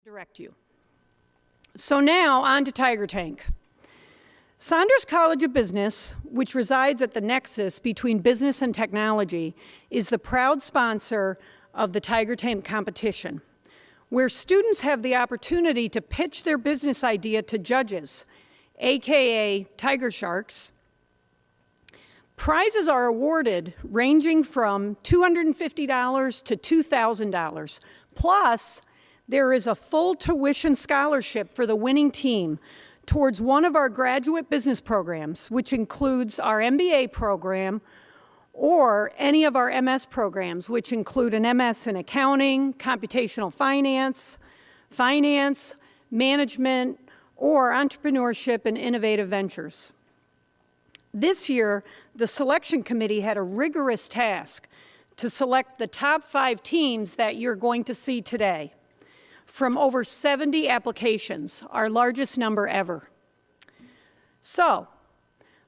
direct you. So now on to Tiger Tank. Saunders College of Business, which resides at the nexus between business and technology, is the proud sponsor of the Tiger Tank competition, where students have the opportunity to pitch their business idea to judges, AKA Tiger Sharks. Prizes are awarded ranging from $250 to $2,000, plus there is a full tuition scholarship for the winning team towards one of our graduate business programs, which includes our MBA program or any of our MS programs, which include an MS in accounting, computational finance, management, or entrepreneurship and innovative ventures. This year, the selection committee had a rigorous task to select the top 5 teams that you're going to see today from over 70 applications, our largest number ever. So,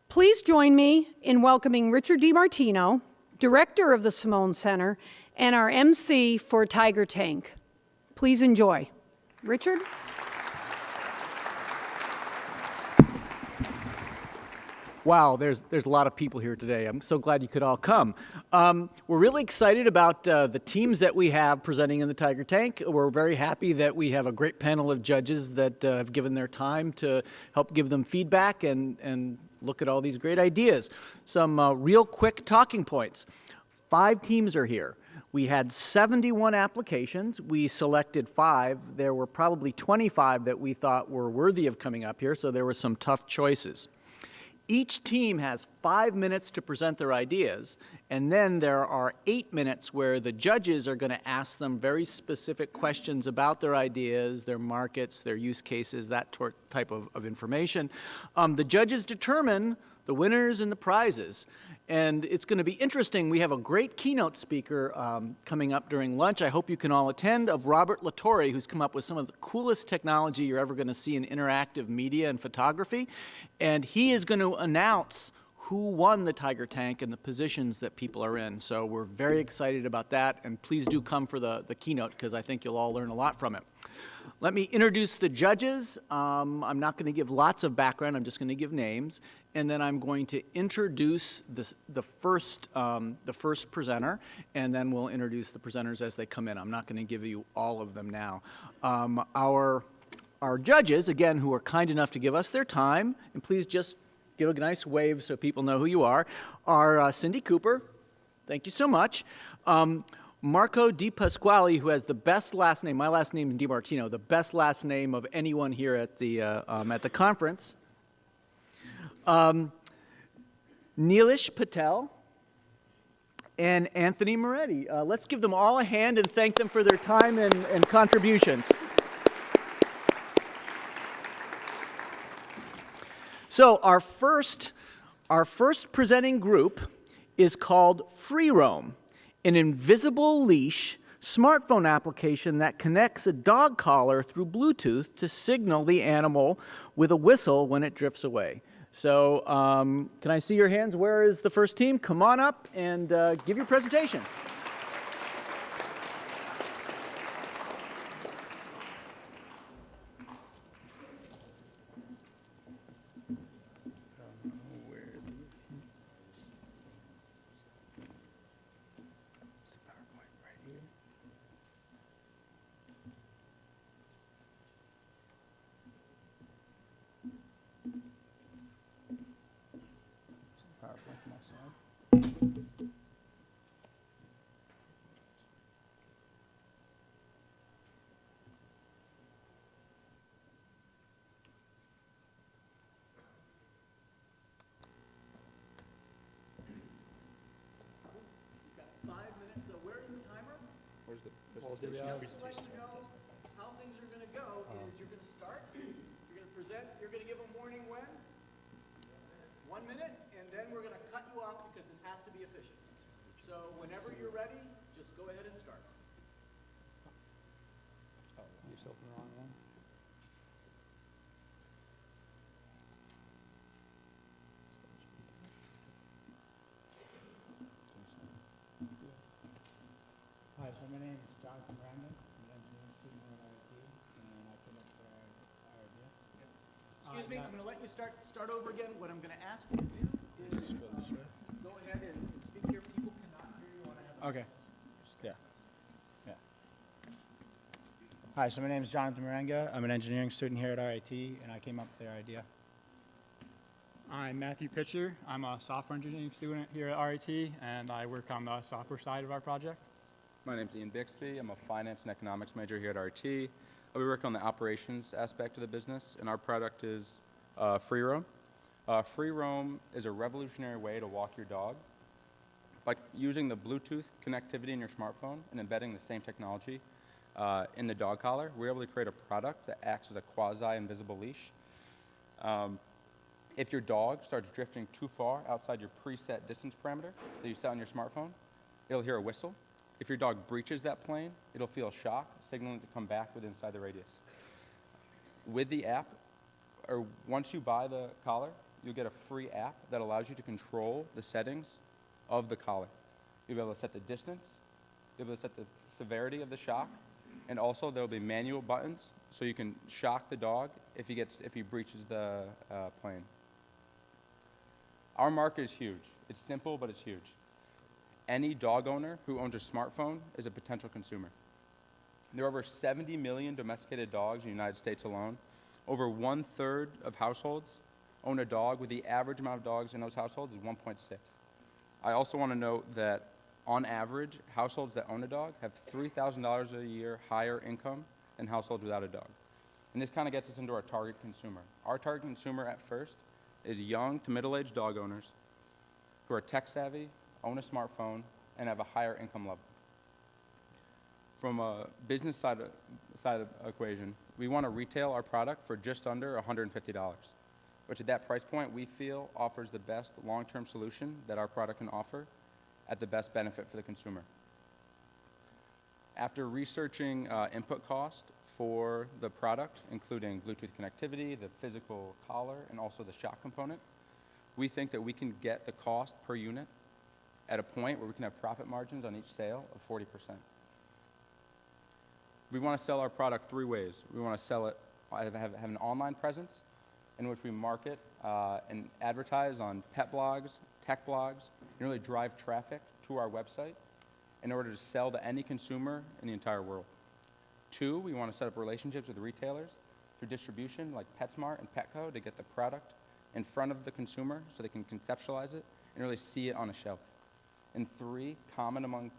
please join me in welcoming Richard DiMartino, Director of the Simone Center, and our MC for Tiger Tank. Please enjoy. Richard? Wow, there's a lot of people here today. I'm so glad you could all come. We're really excited about the teams that we have presenting in the Tiger Tank. We're very happy that we have a great panel of judges that have given their time to help give them feedback and look at all these great ideas. Some real quick talking points. 5 teams are here. We had 71 applications. We selected 5. There were probably 25 that we thought were worthy of coming up here, so there were some tough choices. Each team has 5 minutes to present their ideas, and then there are 8 minutes where the judges are going to ask them very specific questions about their ideas, their markets, their use cases, that type of information. The judges determine the winners and the prizes. And it's going to be interesting. We have a great keynote speaker coming up during lunch. I hope you can all attend, of Robert Latore, who's come up with some of the coolest technology you're ever going to see in interactive media and photography. And he is going to announce who won the Tiger Tank and the positions that people are in. So we're very excited about that. And please do come for the keynote, because I think you'll all learn a lot from it. Let me introduce the judges. I'm not going to give lots of background. I'm just going to give names. And then I'm going to introduce the first presenter, and then we'll introduce the presenters as they come in. I'm not going to give you all of them now. Our judges, again, who are kind enough to give us their time, and please just give a nice wave so people know who you are Cindy Cooper. Thank you so much. Marco Di Pasquale, who has the best last name. My last name is DiMartino, the best last name of anyone here at the conference. Neelish Patel and Anthony Moretti. Let's give them all a hand and thank them for their time and contributions. So our first presenting group is called Free Roam, an invisible leash smartphone application that connects a dog collar through Bluetooth to signal the animal with a whistle when it drifts away. So can I see your hands? Where is the first team? Come on up and give your presentation. Just to let you know how things are going to go is you're going to start, you're going to present, you're going to give a warning when? 1 minute, and then we're going to cut you off because this has to be efficient. So whenever you're ready, just go ahead and start. Oh, yourself in the wrong one. Hi, so my name is Jonathan Brandon. I'm an engineering student at RIT, and Excuse me, I'm going to let you start over again. What I'm going to ask you to do is go ahead and speak here. People cannot hear you on a Okay. Yeah. Yeah. Hi, so my name is Jonathan Morenga. I'm an engineering student here at RIT, and I came up with their idea. I'm Matthew Pitcher. I'm a software engineering student here at RIT, and I work on the software side of our project. My name's Ian Bixby. I'm a finance and economics major here at RIT. We work on the operations aspect of the business, and our product is Free Roam. Free Roam is a revolutionary way to walk your dog. By using the Bluetooth connectivity in your smartphone and embedding the same technology in the dog collar, we're able to create a product that acts as a quasi-invisible leash. If your dog starts drifting too far outside your preset distance parameter that you set on your smartphone, it'll hear a whistle. If your dog breaches that plane, it'll feel a shock, signaling to come back within inside the radius. With the app, or once you buy the collar, you'll get a free app that allows you to control the settings of the collar. You'll be able to set the distance, you'll be able to set the severity of the shock, and also there'll be manual buttons so you can shock the dog if he breaches the plane. Our market is huge. It's simple, but it's huge. Any dog owner who owns a smartphone is a potential consumer. There are over 70 million domesticated dogs in the United States alone. Over 1/3 of households own a dog, with the average amount of dogs in those households is 1.6. I also want to note that on average, households that own a dog have $3,000 a year higher income than households without a dog. And this kind of gets us into our target consumer. Our target consumer at first is young to middle-aged dog owners who are tech savvy, own a smartphone, and have a higher income level. From a business side of the equation, we want to retail our product for just under $150, which at that price point we feel offers the best long-term solution that our product can offer at the best benefit for the consumer. After researching input cost for the product, including Bluetooth connectivity, the physical collar, and also the shock component, we think that we can get the cost per unit at a point where we can have profit margins on each sale of 40%. We want to sell our product three ways. We want to sell it, have an online presence in which we market and advertise on pet blogs, tech blogs, and really drive traffic to our website in order to sell to any consumer in the entire world. Two, we want to set up relationships with retailers through distribution like PetSmart and Petco to get the product in front of the consumer so they can conceptualize it and really see it on a shelf. And three, common among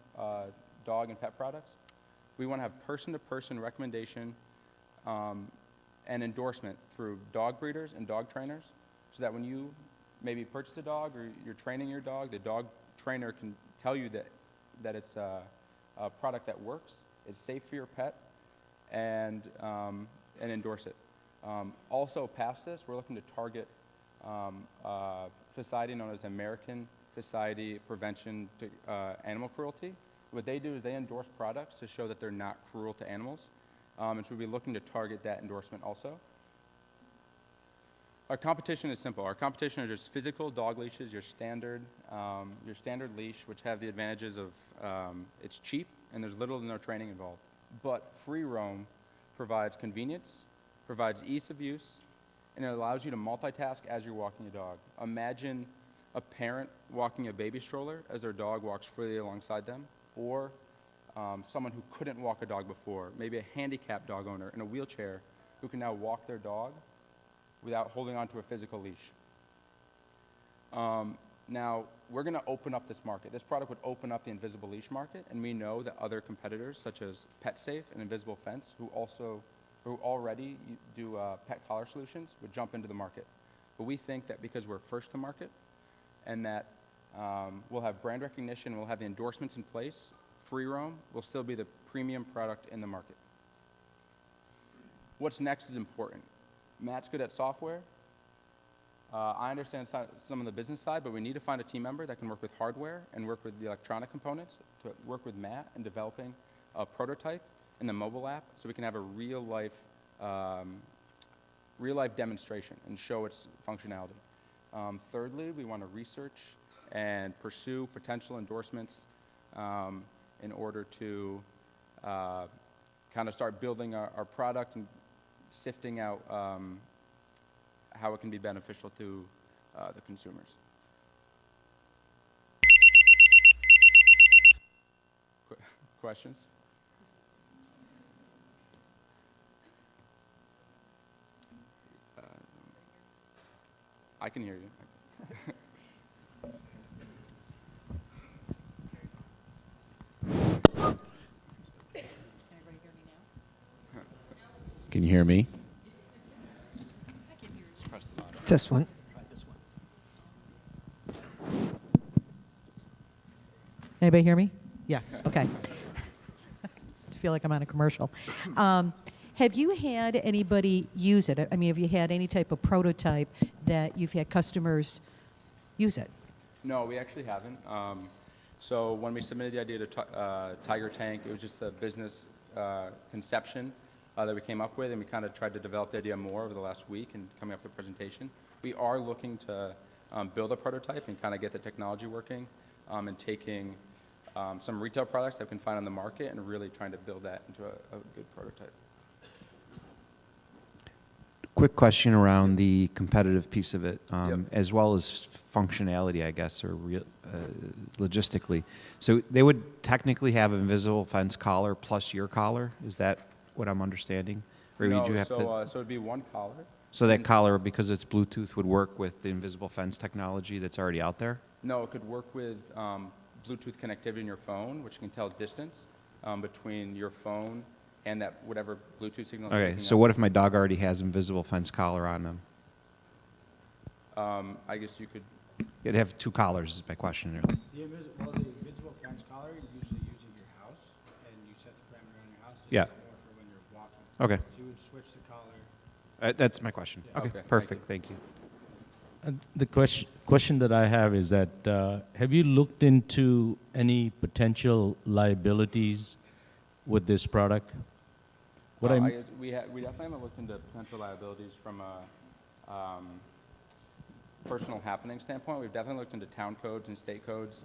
dog and pet products, we want to have person-to-person recommendation and endorsement through dog breeders and dog trainers so that when you maybe purchase a dog or you're training your dog, the dog trainer can tell you that it's a product that works, it's safe for your pet, and endorse it. Also past this, we're looking to target a society known as American Society Prevention to Animal Cruelty. What they do is they endorse products to show that they're not cruel to animals, and so we'll be looking to target that endorsement also. Our competition is simple. Our competition are just physical dog leashes, your standard leash, which have the advantages of it's cheap and there's little to no training involved. But Free Roam provides convenience, provides ease of use, and it allows you to multitask as you're walking a dog. Imagine a parent walking a baby stroller as their dog walks freely alongside them, or someone who couldn't walk a dog before, maybe a handicapped dog owner in a wheelchair who can now walk their dog without holding onto a physical leash. Now, we're going to open up this market. This product would open up the invisible leash market, and we know that other competitors, such as PetSafe and Invisible Fence, who already do pet collar solutions, would jump into the market. But we think that because we're first to market, and that we'll have brand recognition, we'll have the endorsements in place, Free Roam will still be the premium product in the market. What's next is important. Matt's good at software. I understand some of the business side, but we need to find a team member that can work with hardware and work with the electronic components to work with Matt in developing a prototype in the mobile app so we can have a real-life demonstration and show its functionality. Thirdly, we want to research and pursue potential endorsements in order to kind of start building our product and sifting out how it can be beneficial to the consumers. Questions? I can hear you. Can you hear me? This one. Anybody hear me? Yes. Okay. I feel like I'm on a commercial. Have you had anybody use it? I mean, have you had any type of prototype that you've had customers use it? No, we actually haven't. So when we submitted the idea to Tiger Tank, it was just a business conception that we came up with, and we kind of tried to develop the idea more over the last week and coming up with a presentation. We are looking to build a prototype and kind of get the technology working, and taking some retail products that we can find on the market and really trying to build that into a good prototype. Quick question around the competitive piece of it, Yep. as well as functionality, I guess, or logistically. So they would technically have an invisible fence collar plus your collar. Is that what I'm understanding? Or No, would you have so, to? so it'd be one collar. So that and- collar, because it's Bluetooth, would work with the invisible fence technology that's already out there? No, it could work with Bluetooth connectivity in your phone, which can tell distance between your phone and that whatever Bluetooth signal. it's Okay. picking So up. what if my dog already has invisible fence collar on them? I guess you could. It'd have two collars. Is my question. Really. The invisible fence collar you usually use in your house, and you set the parameter on your house. This Yeah. is more for when you're walking. Okay. So you would switch the collar. That's my question. Yeah. Okay. Okay, thank Perfect. Thank you. The question that I have is that have you looked into any potential liabilities with this product? What I I'm guess we definitely haven't looked into potential liabilities from a personal happening standpoint. We've definitely looked into town codes and state codes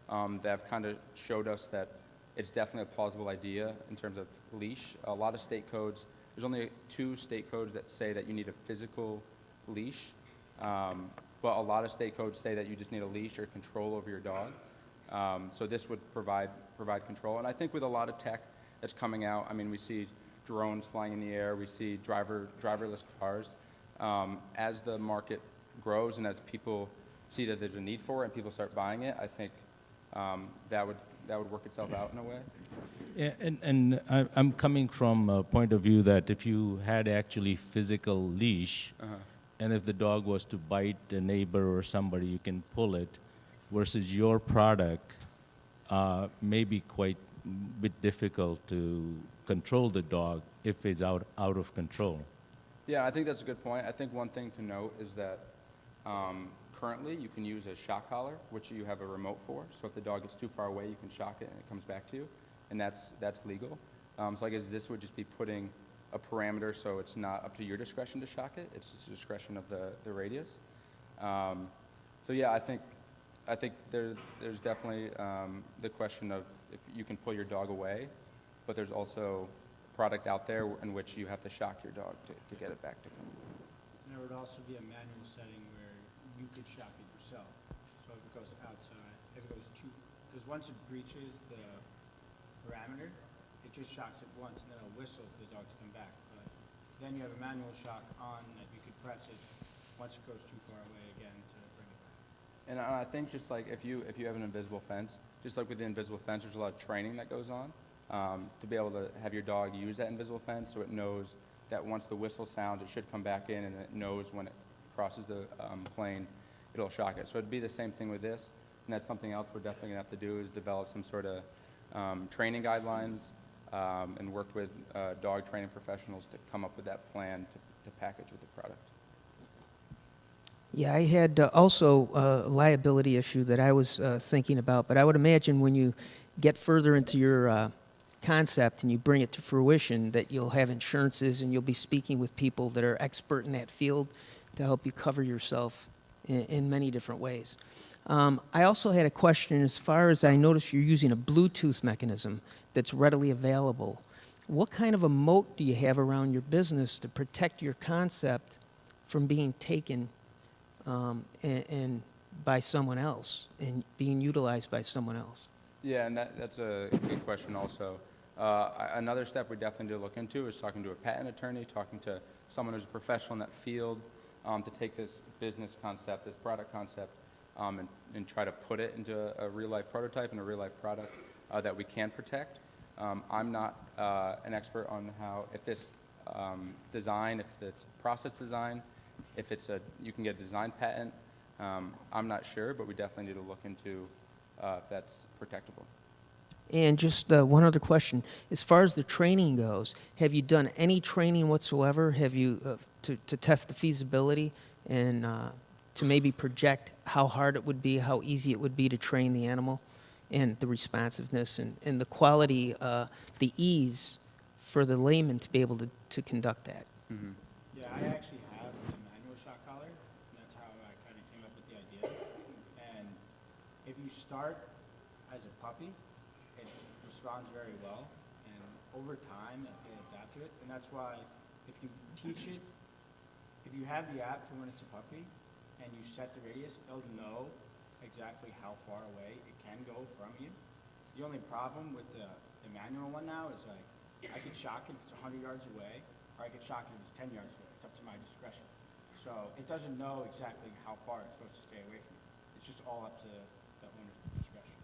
that have kind of showed us that it's definitely a plausible idea in terms of leash. A lot of state codes, there's only 2 state codes that say that you need a physical leash, but a lot of state codes say that you just need a leash or control over your dog. So this would provide control. And I think with a lot of tech that's coming out, I mean, we see drones flying in the air, we see driverless cars. As the market grows and as people see that there's a need for it and people start buying it, I think that would work itself out in a way. yeah, and I'm coming from a point of view that if you had actually physical leash, and if the dog was to bite a neighbor or somebody, you can pull it, versus your product may be quite a bit difficult to control the dog if it's out of control. Yeah, I think that's a good point. I think one thing to note is that currently you can use a shock collar, which you have a remote for. So if the dog gets too far away, you can shock it and it comes back to you, and that's legal. So I guess this would just be putting a parameter so it's not up to your discretion to shock it. It's just the discretion of the radius. So yeah, I think there's definitely the question of if you can pull your dog away, but there's also a product out there in which you have to shock your dog to get it back to come. And there would also be a manual setting where you could shock it yourself. So if it goes outside, if it goes too, because once it breaches the parameter, it just shocks it once and then it'll whistle for the dog to come back. But then you have a manual shock on that you could press it once it goes too far away again to bring it back. And I think just like if you have an invisible fence, just like with the invisible fence, there's a lot of training that goes on to be able to have your dog use that invisible fence so it knows that once the whistle sounds, it should come back in, and it knows when it crosses the plane, it'll shock it. So it'd be the same thing with this, and that's something else we're definitely gonna have to do is develop some sort of training guidelines and work with dog training professionals to come up with that plan to package with the product. Yeah, I had also a liability issue that I was thinking about, but I would imagine when you get further into your concept and you bring it to fruition that you'll have insurances and you'll be speaking with people that are expert in that field to help you cover yourself in many different ways. I also had a question as far as I noticed you're using a Bluetooth mechanism that's readily available. What kind of a moat do you have around your business to protect your concept from being taken and by someone else and being utilized by someone else? Yeah, and that's a good question also. Another step we definitely need to look into is talking to a patent attorney, talking to someone who's a professional in that field, to take this business concept, this product concept, and try to put it into a real-life prototype and a real-life product that we can protect. I'm not an expert on if this design, if it's process design, if you can get a design patent. I'm not sure, but we definitely need to look into if that's protectable. And just one other question. As far as the training goes, have you done any training whatsoever? Have you, to test the feasibility and to maybe project how hard it would be, how easy it would be to train the animal, and the responsiveness and the quality, the ease for the layman to be able to conduct that? Mm-hmm. Yeah, I actually have a manual shock collar, and that's how I kind of came up with the idea. And if you start as a puppy, it responds very well, and over time it can adapt to it. And that's why if you teach it, if you have the app for when it's a puppy, and you set the radius, it'll know exactly how far away it can go from you. The only problem with the manual one now is like, I could shock it if it's 100 yards away, or I could shock it if it's 10 yards away. It's up to my discretion. So it doesn't know exactly how far it's supposed to stay away from you. It's just all up to the owner's discretion.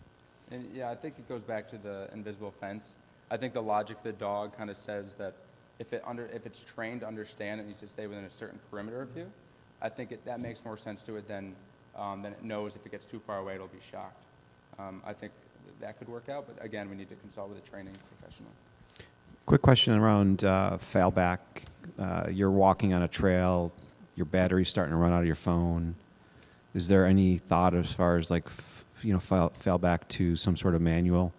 And yeah, I think it goes back to the invisible fence. I think the logic of the dog kind of says that if it's trained to understand, it needs to stay within a certain perimeter of you. I think that makes more sense to it than it knows if it gets too far away, it'll be shocked. I think that could work out, but again, we need to consult with a training professional. Quick question around failback. You're walking on a trail, your battery's starting to run out of your phone. Is there any thought as far as like, fail back to some sort of manual,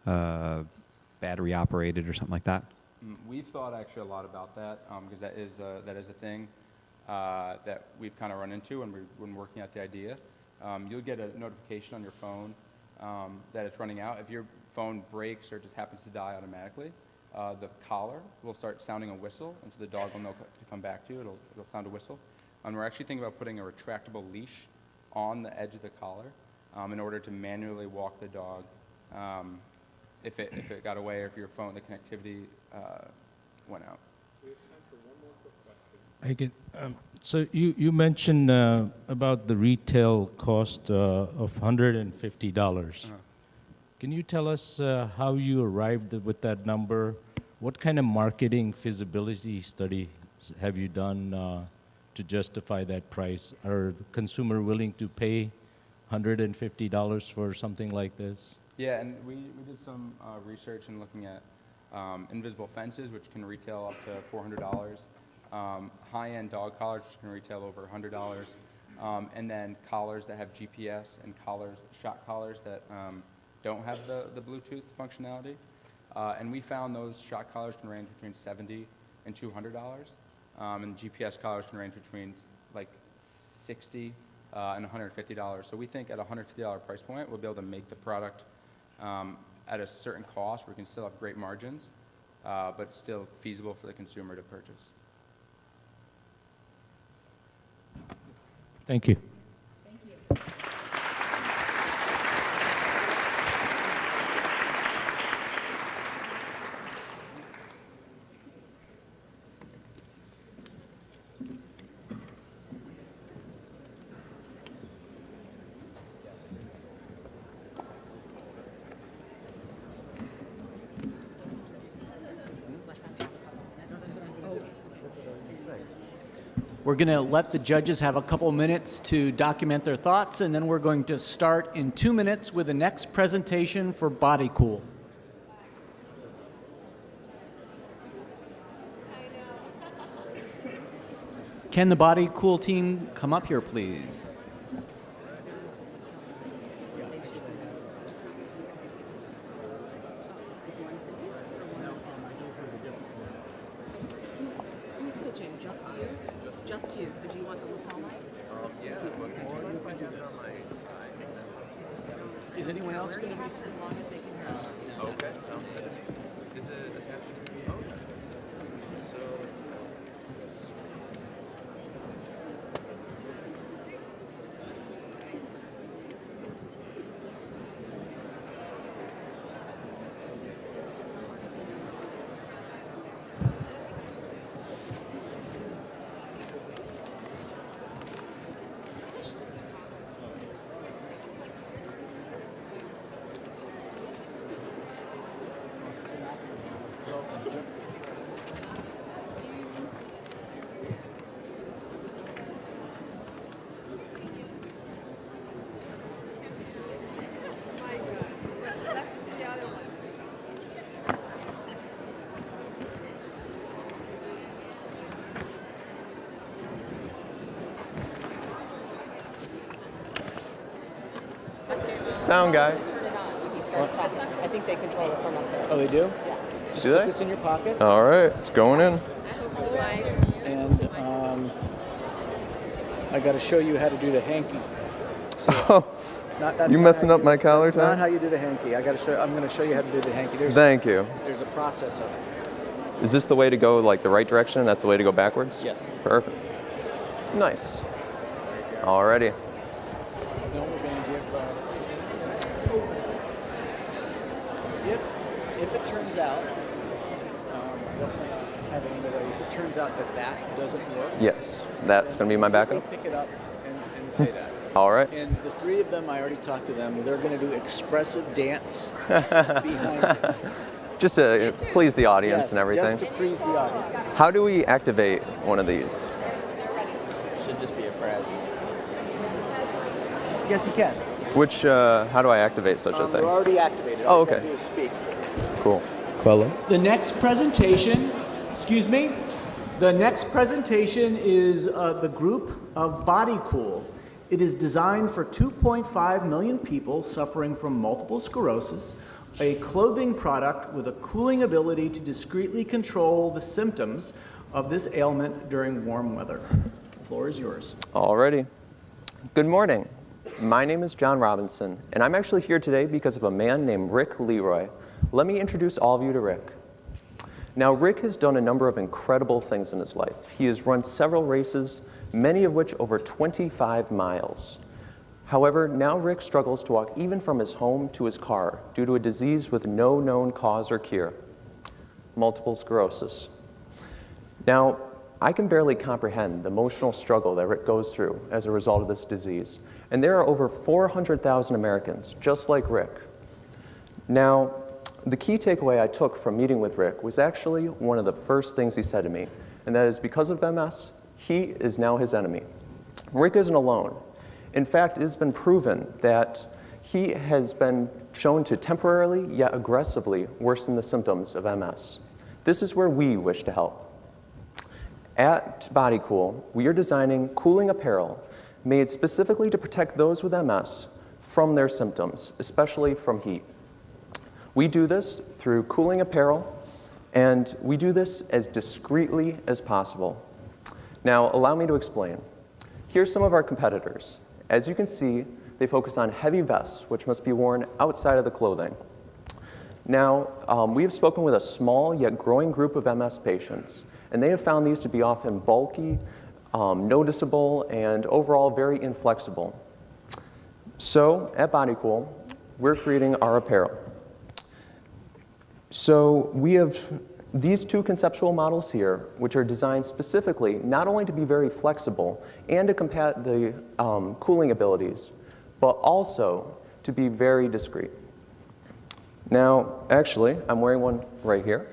battery operated or something like that? We've thought actually a lot about that because that is a thing that we've kind of run into when working out the idea. You'll get a notification on your phone that it's running out. If your phone breaks or just happens to die automatically, the collar will start sounding a whistle, and so the dog will know to come back to you. It'll sound a whistle. And we're actually thinking about putting a retractable leash on the edge of the collar in order to manually walk the dog if it got away or if your phone, the connectivity went out. I get, so you mentioned about the retail cost of $150. Can you tell us how you arrived with that number? What kind of marketing feasibility study have you done to justify that price? Are the consumer willing to pay $150 for something like this? Yeah, and we did some research in looking at invisible fences, which can retail up to $400, high-end dog collars, which can retail over $100, and then collars that have GPS and shock collars that don't have the Bluetooth functionality. And we found those shock collars can range between $70 and $200, and GPS collars can range between like $60 and $150. So we think at a $150 price point, we'll be able to make the product at a certain cost where we can still have great margins, but still feasible for the consumer to purchase. Thank you. We're going to let the judges have a couple minutes to document their thoughts, and then we're going to start in 2 minutes with the next presentation for Body Cool. Can the Body Cool team come up here, please? Who's pitching? Just you? Just you. So do you want the lapel mic? Is anyone else going to be? As long as they can hear us. Okay, sounds good. Is it attached to? Okay. So let's Sound guy. Turn it on when he starts talking. I think they control it from up there. Oh, they do? Yeah. Just Do put they? this in your pocket, All right, it's going in. and I got to show you how to do the hanky. Oh, It's not, that's you not messing how up my collar That's not tie? how you do the hanky. I'm going to show you how to do the hanky. Thank you. There's a process of it. Is this the way to go, like the right direction? That's the way to go backwards? Yes. Perfect. Nice. Alrighty. Then we're going to give. If it turns out, I don't have it anyway. If it turns out that doesn't work, Yes, that's going to be my they'll backup. pick it up and say that. All right. And the three of them, I already talked to them. They're going to do expressive dance behind it. Just to please the audience Yes, and everything. just to please the audience. How do we activate one of these? Should just be a press. Yes, you can. Which, how do I activate such a We're thing? already activated. Oh, All you gotta okay. do is speak. Cool. The next presentation, excuse me, the next presentation is the group of Body Cool. It is designed for 2.5 million people suffering from multiple sclerosis, a clothing product with a cooling ability to discreetly control the symptoms of this ailment during warm weather. The floor is yours. Alrighty. Good morning. My name is John Robinson, and I'm actually here today because of a man named Rick Leroy. Let me introduce all of you to Rick. Now, Rick has done a number of incredible things in his life. He has run several races, many of which over 25 miles. However, now Rick struggles to walk even from his home to his car due to a disease with no known cause or cure, multiple sclerosis. Now, I can barely comprehend the emotional struggle that Rick goes through as a result of this disease. And there are over 400,000 Americans just like Rick. Now, the key takeaway I took from meeting with Rick was actually one of the first things he said to me, and that is because of MS, he is now his enemy. Rick isn't alone. In fact, it has been proven that he has been shown to temporarily yet aggressively worsen the symptoms of MS. This is where we wish to help. At BodyCool, we are designing cooling apparel made specifically to protect those with MS from their symptoms, especially from heat. We do this through cooling apparel, and we do this as discreetly as possible. Now, allow me to explain. Here's some of our competitors. As you can see, they focus on heavy vests, which must be worn outside of the clothing. Now, we have spoken with a small yet growing group of MS patients, and they have found these to be often bulky, noticeable, and overall very inflexible. So, at BodyCool, we're creating our apparel. So, we have these two conceptual models here, which are designed specifically not only to be very flexible and to combat the cooling abilities, but also to be very discreet. Now, actually, I'm wearing one right here.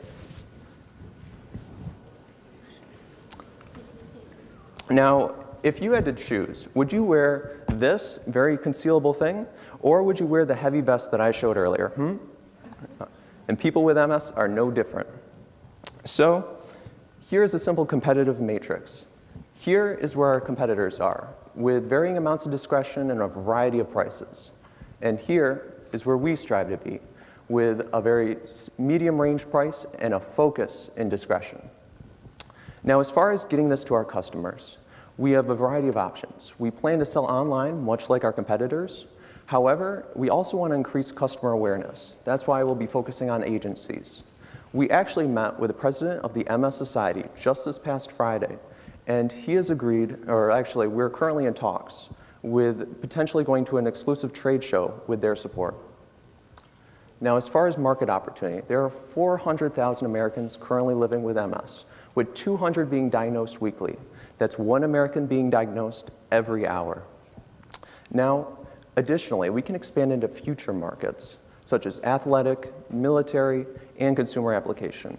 Now, if you had to choose, would you wear this very concealable thing, or would you wear the heavy vest that I showed earlier? And people with MS are no different. So, here's a simple competitive matrix. Here is where our competitors are, with varying amounts of discretion and a variety of prices. And here is where we strive to be, with a very medium range price and a focus in discretion. Now, as far as getting this to our customers, we have a variety of options. We plan to sell online, much like our competitors. However, we also want to increase customer awareness. That's why we'll be focusing on agencies. We actually met with the president of the MS Society just this past Friday, and he has agreed, or actually, we're currently in talks with potentially going to an exclusive trade show with their support. Now, as far as market opportunity, there are 400,000 Americans currently living with MS, with 200 being diagnosed weekly. That's one American being diagnosed every hour. Now, additionally, we can expand into future markets, such as athletic, military, and consumer application.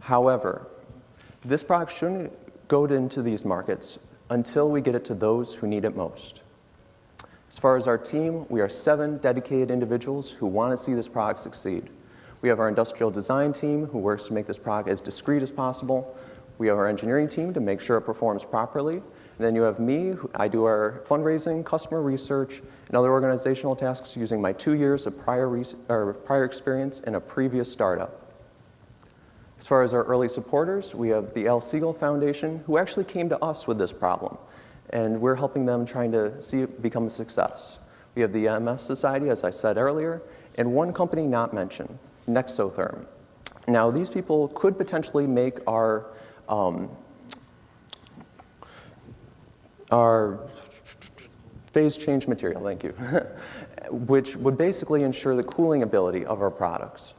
However, this product shouldn't go into these markets until we get it to those who need it most. As far as our team, we are 7 dedicated individuals who want to see this product succeed. We have our industrial design team who works to make this product as discreet as possible. We have our engineering team to make sure it performs properly. And then you have me, I do our fundraising, customer research, and other organizational tasks using my 2 years of prior experience in a previous startup. As far as our early supporters, we have the Al Siegel Foundation, who actually came to us with this problem, and we're helping them trying to see it become a success. We have the MS Society, as I said earlier, and one company not mentioned, Nexotherm. Now, these people could potentially make our phase change material, thank you, which would basically ensure the cooling ability of our products.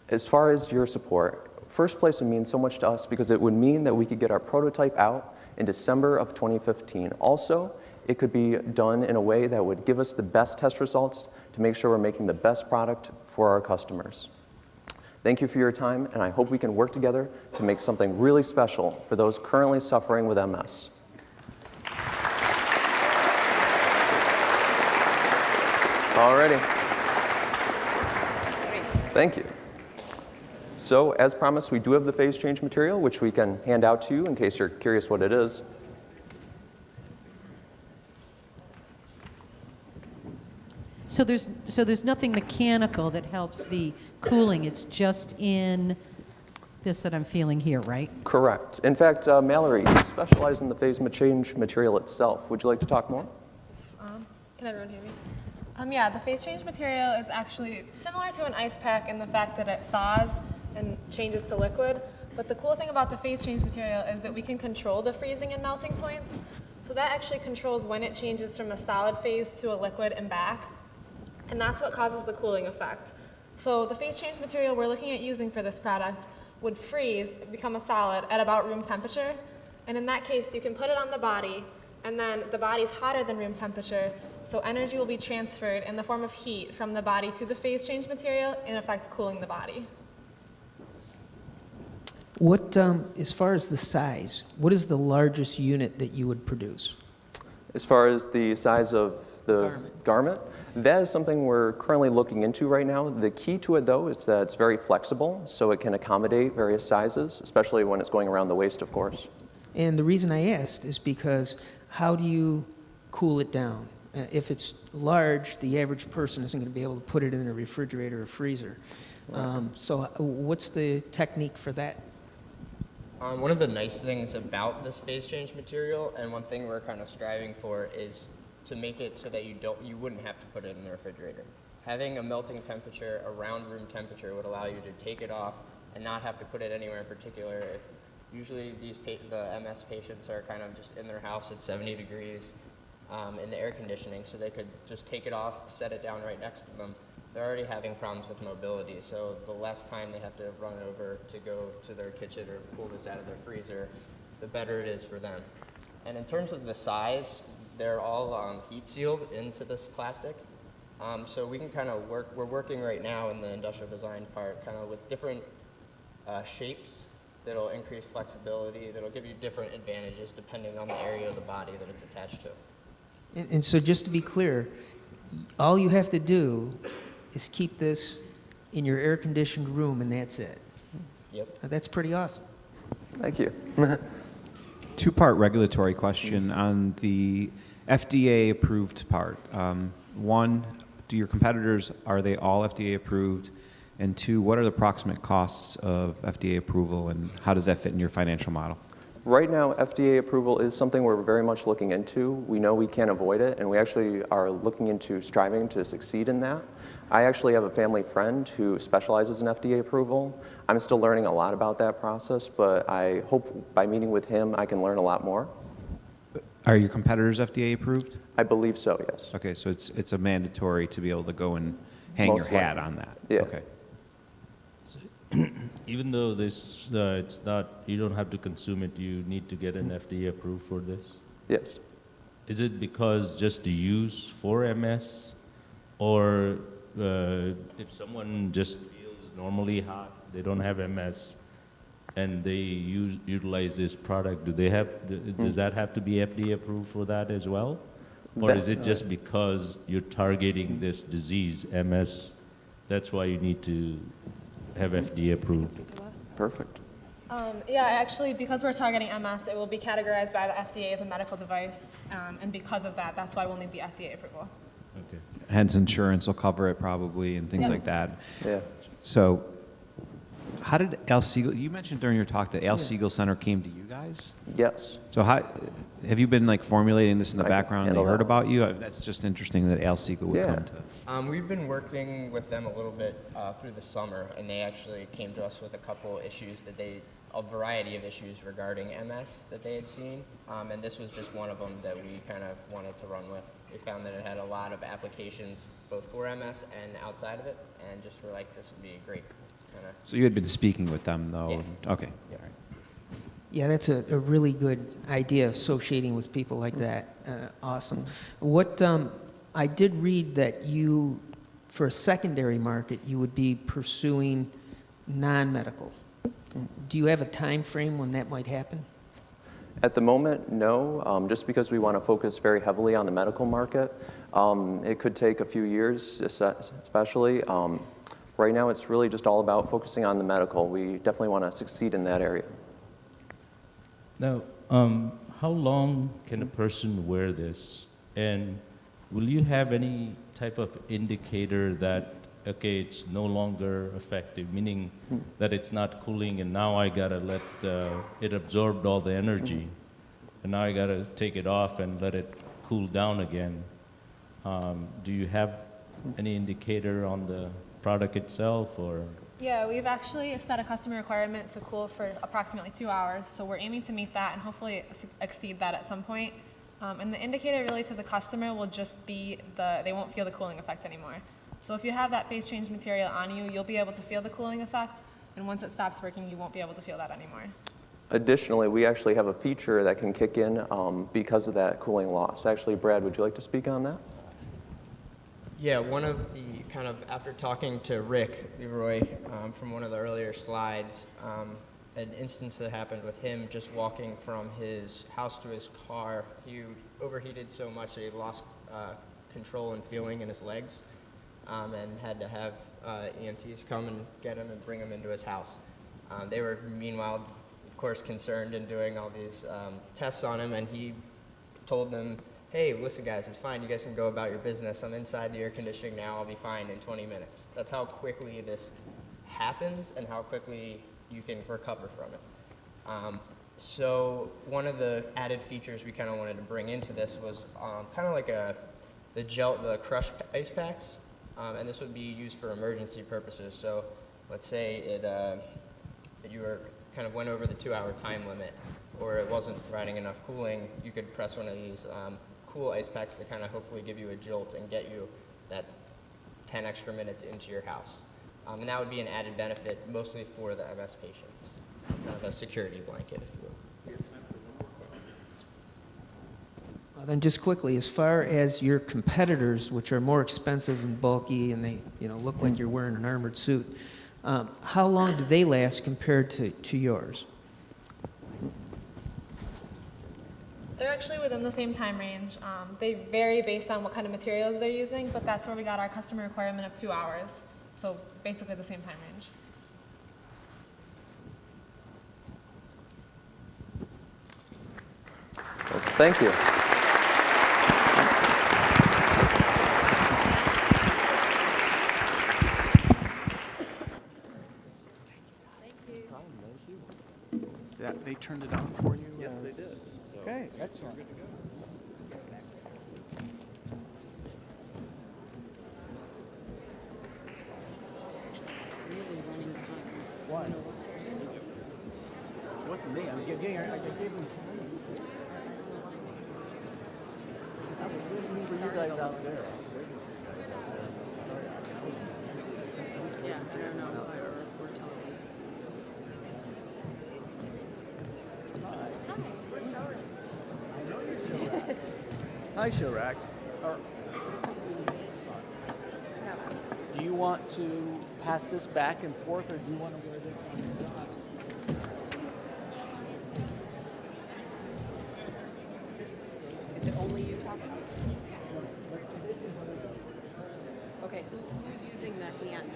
As far as your support, first place would mean so much to us because it would mean that we could get our prototype out in December of 2015. Also, it could be done in a way that would give us the best test results to make sure we're making the best product for our customers. Thank you for your time, and I hope we can work together to make something really special for those currently suffering with MS. Alrighty. Thank you. So, as promised, we do have the phase change material, which we can hand out to you in case you're curious what it is. So there's nothing mechanical that helps the cooling. It's just in this that I'm feeling here, right? Correct. In fact, Mallory, you specialize in the phase change material itself. Would you like to talk more? Can everyone hear me? Yeah, the phase change material is actually similar to an ice pack in the fact that it thaws and changes to liquid. But the cool thing about the phase change material is that we can control the freezing and melting points. So that actually controls when it changes from a solid phase to a liquid and back. And that's what causes the cooling effect. So the phase change material we're looking at using for this product would freeze, become a solid at about room temperature. And in that case, you can put it on the body, and then the body's hotter than room temperature, so energy will be transferred in the form of heat from the body to the phase change material, in effect cooling the body. What, as far as the size, what is the largest unit that you would produce? As far as the size of the garment, that is something we're currently looking into right now. The key to it, though, is that it's very flexible, so it can accommodate various sizes, especially when it's going around the waist, of course. And the reason I asked is because how do you cool it down? If it's large, the average person isn't going to be able to put it in a refrigerator or freezer. So what's the technique for that? One of the nice things about this phase change material, and one thing we're kind of striving for, is to make it so that you wouldn't have to put it in the refrigerator. Having a melting temperature around room temperature would allow you to take it off and not have to put it anywhere in particular. If usually the MS patients are kind of just in their house at 70 degrees in the air conditioning, so they could just take it off, set it down right next to them. They're already having problems with mobility, so the less time they have to run over to go to their kitchen or pull this out of their freezer, the better it is for them. And in terms of the size, they're all heat sealed into this plastic. So we can kind of we're working right now in the industrial design part kind of with different shapes that'll increase flexibility, that'll give you different advantages depending on the area of the body that it's attached to. And so just to be clear, all you have to do is keep this in your air-conditioned room, and that's it. Yep. That's pretty awesome. Thank you. Two-part regulatory question on the FDA-approved part. One, do your competitors, are they all FDA-approved? And two, what are the approximate costs of FDA approval, and how does that fit in your financial model? Right now, FDA approval is something we're very much looking into. We know we can't avoid it, and we actually are looking into striving to succeed in that. I actually have a family friend who specializes in FDA approval. I'm still learning a lot about that process, but I hope by meeting with him I can learn a lot more. Are your competitors FDA approved? I believe so, yes. Okay, so it's a mandatory to be able to go and hang Most your hat likely. on that. Yeah. Okay. Even though this, it's not, you don't have to consume it, you need to get an FDA approved for this? Yes. Is it because just to use for MS, or if someone just feels normally hot, they don't have MS, and they utilize this product, do they have? Does that have to be FDA approved for that as well, or is it just because you're targeting this disease, MS? That's why you need to have FDA approved. Perfect. Yeah, actually, because we're targeting MS, it will be categorized by the FDA as a medical device, and because of that, that's why we'll need the FDA approval. Okay. Hence, insurance will cover it probably and things like that. Yeah. So, how did Al Siegel? You mentioned during your talk that Al Siegel Center came to you guys. Yes. So, how have you been like formulating this in the I can background? They handle heard that. about you. That's just interesting that Al Siegel would Yeah. come to. We've been working with them a little bit through the summer, and they actually came to us with a couple issues a variety of issues regarding MS that they had seen, and this was just one of them that we kind of wanted to run with. We found that it had a lot of applications both for MS and outside of it, and just were like, this would be a great kind of. So you had been speaking with them though. Yeah. Okay. Yeah. All right. Yeah, that's a really good idea, associating with people like that. Awesome. What I did read that you, for a secondary market, you would be pursuing non-medical. Do you have a time frame when that might happen? At the moment, no, just because we want to focus very heavily on the medical market. It could take a few years, especially. Right now, it's really just all about focusing on the medical. We definitely want to succeed in that area. Now, how long can a person wear this? And will you have any type of indicator that, okay, it's no longer effective, meaning that it's not cooling and now I gotta let it absorb all the energy and now I gotta take it off and let it cool down again? Do you have any indicator on the product itself, or? Yeah, we've actually set a customer requirement to cool for approximately 2 hours, so we're aiming to meet that and hopefully exceed that at some point. And the indicator really to the customer will just be they won't feel the cooling effect anymore. So if you have that phase change material on you, you'll be able to feel the cooling effect, and once it stops working, you won't be able to feel that anymore. Additionally, we actually have a feature that can kick in because of that cooling loss. Actually, Brad, would you like to speak on that? Yeah, one of the kind of, after talking to Rick Leroy from one of the earlier slides, an instance that happened with him just walking from his house to his car, he overheated so much that he lost control and feeling in his legs, and had to have EMTs come and get him and bring him into his house. They were meanwhile, of course, concerned and doing all these tests on him, and he told them, hey, listen guys, it's fine, you guys can go about your business. I'm inside the air conditioning now, I'll be fine in 20 minutes. That's how quickly this happens and how quickly you can recover from it. So one of the added features we kind of wanted to bring into this was kind of like the crushed ice packs, and this would be used for emergency purposes. So let's say that you were kind of went over the 2-hour time limit, or it wasn't providing enough cooling, you could press one of these cool ice packs to kind of hopefully give you a jolt and get you that 10 extra minutes into your house. And that would be an added benefit, mostly for the MS patients, kind of a security blanket, if you will. Well, then just quickly, as far as your competitors, which are more expensive and bulky and they look like you're wearing an armored suit, how long do they last compared to yours? They're actually within the same time range. They vary based on what kind of materials they're using, but that's where we got our customer requirement of 2 hours. So basically the same time range. Thank you. Yeah, they turned it on for you? Yes, they did. Okay, excellent. Why? It wasn't me. I gave them for you guys out there. Yeah, I don't know. We're telling Hi, Shorak. Do you want to pass this back and forth, or do you want to wear this on your job? Is it only you talking? Okay, who's using the hand?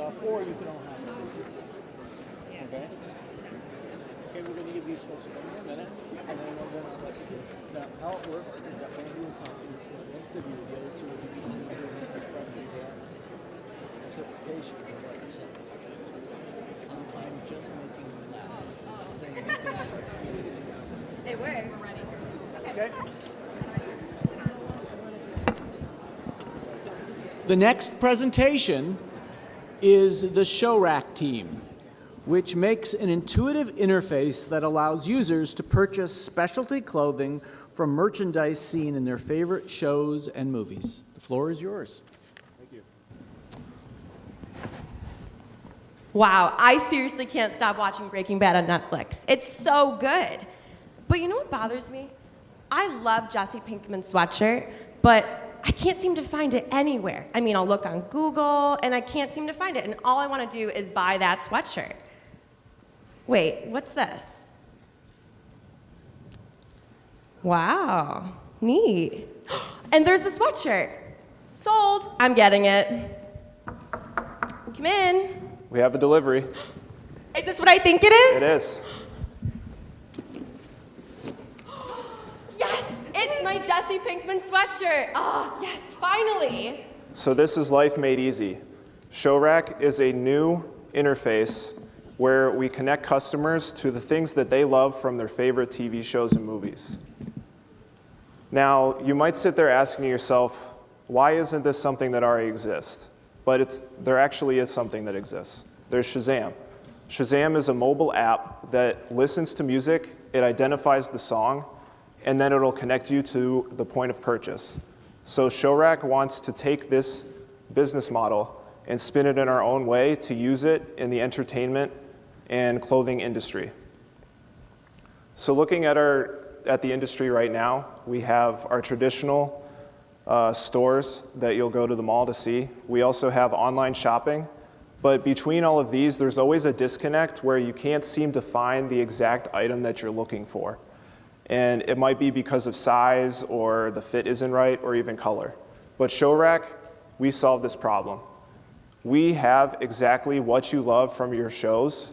off, or you can all have it. Okay? Okay, we're going to give these folks 1 more minute, and then we're going to let you do it. Now, how it works is that when you talk to the rest of you, the other two of you, are going to express their interpretations of what you're saying. I'm just making them laugh. Not saying anything. Hey, we're ready. Okay? The next presentation is the Show Rack team, which makes an intuitive interface that allows users to purchase specialty clothing from merchandise seen in their favorite shows and movies. The floor is yours. Wow, I seriously can't stop watching Breaking Bad on Netflix. It's so good. But you know what bothers me? I love Jesse Pinkman's sweatshirt, but I can't seem to find it anywhere. I mean, I'll look on Google, and I can't seem to find it, and all I want to do is buy that sweatshirt. Wait, what's this? Wow, neat. And there's the sweatshirt. Sold. I'm getting it. Come in. We have a delivery. Is this what I think it is? It is. Yes, it's my Jesse Pinkman sweatshirt. Oh, yes, finally. So this is Life Made Easy. ShowRack is a new interface where we connect customers to the things that they love from their favorite TV shows and movies. Now, you might sit there asking yourself, why isn't this something that already exists? But there actually is something that exists. There's Shazam. Shazam is a mobile app that listens to music, it identifies the song, and then it'll connect you to the point of purchase. So ShowRack wants to take this business model and spin it in our own way to use it in the entertainment and clothing industry. So looking at the industry right now, we have our traditional stores that you'll go to the mall to see. We also have online shopping. But between all of these, there's always a disconnect where you can't seem to find the exact item that you're looking for. And it might be because of size, or the fit isn't right, or even color. But ShowRack, we solve this problem. We have exactly what you love from your shows,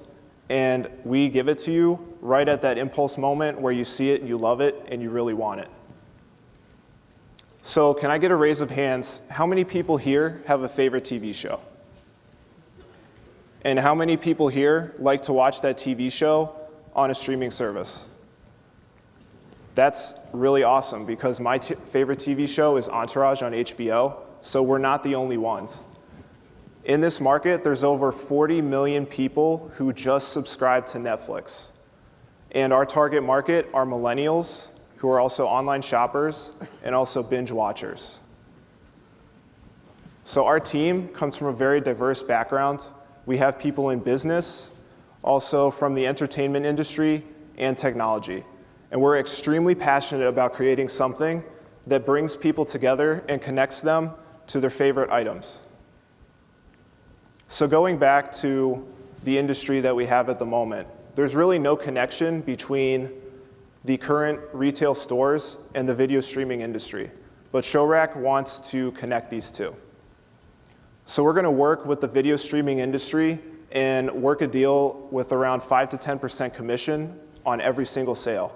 and we give it to you right at that impulse moment where you see it and you love it and you really want it. So can I get a raise of hands? How many people here have a favorite TV show? And how many people here like to watch that TV show on a streaming service? That's really awesome, because my favorite TV show is Entourage on HBO, so we're not the only ones. In this market, there's over 40 million people who just subscribe to Netflix. And our target market are millennials, who are also online shoppers and also binge watchers. So our team comes from a very diverse background. We have people in business, also from the entertainment industry and technology. And we're extremely passionate about creating something that brings people together and connects them to their favorite items. So going back to the industry that we have at the moment, there's really no connection between the current retail stores and the video streaming industry. But ShowRack wants to connect these two. So we're going to work with the video streaming industry and work a deal with around 5 to 10% commission on every single sale.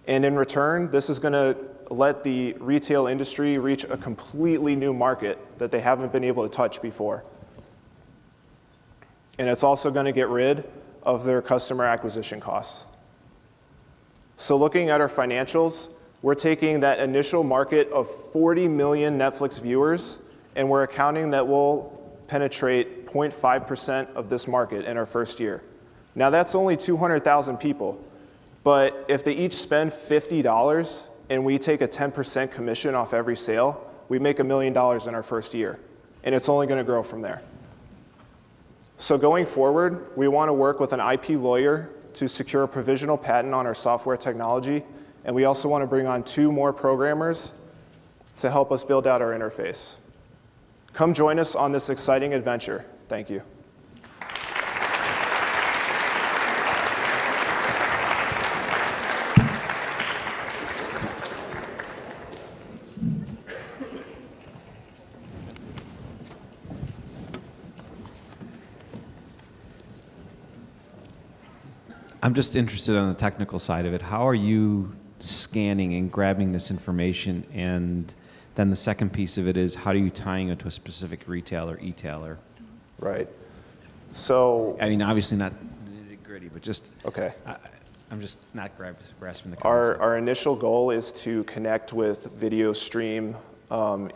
And in return, this is going to let the retail industry reach a completely new market that they haven't been able to touch before. And it's also going to get rid of their customer acquisition costs. So looking at our financials, we're taking that initial market of 40 million Netflix viewers, and we're accounting that we'll penetrate 0.5% of this market in our first year. Now that's only 200,000 people, but if they each spend $50 and we take a 10% commission off every sale, we make $1 million in our first year, and it's only going to grow from there. So going forward, we want to work with an IP lawyer to secure a provisional patent on our software technology, and we also want to bring on 2 more programmers to help us build out our interface. Come join us on this exciting adventure. Thank you. I'm just interested on the technical side of it. How are you scanning and grabbing this information? And then the second piece of it is, how are you tying it to a specific retailer, e-tailer? Right. So, I mean, obviously not nitty-gritty, but just, okay. I'm just not grasping the concept. Our initial goal is to connect with video stream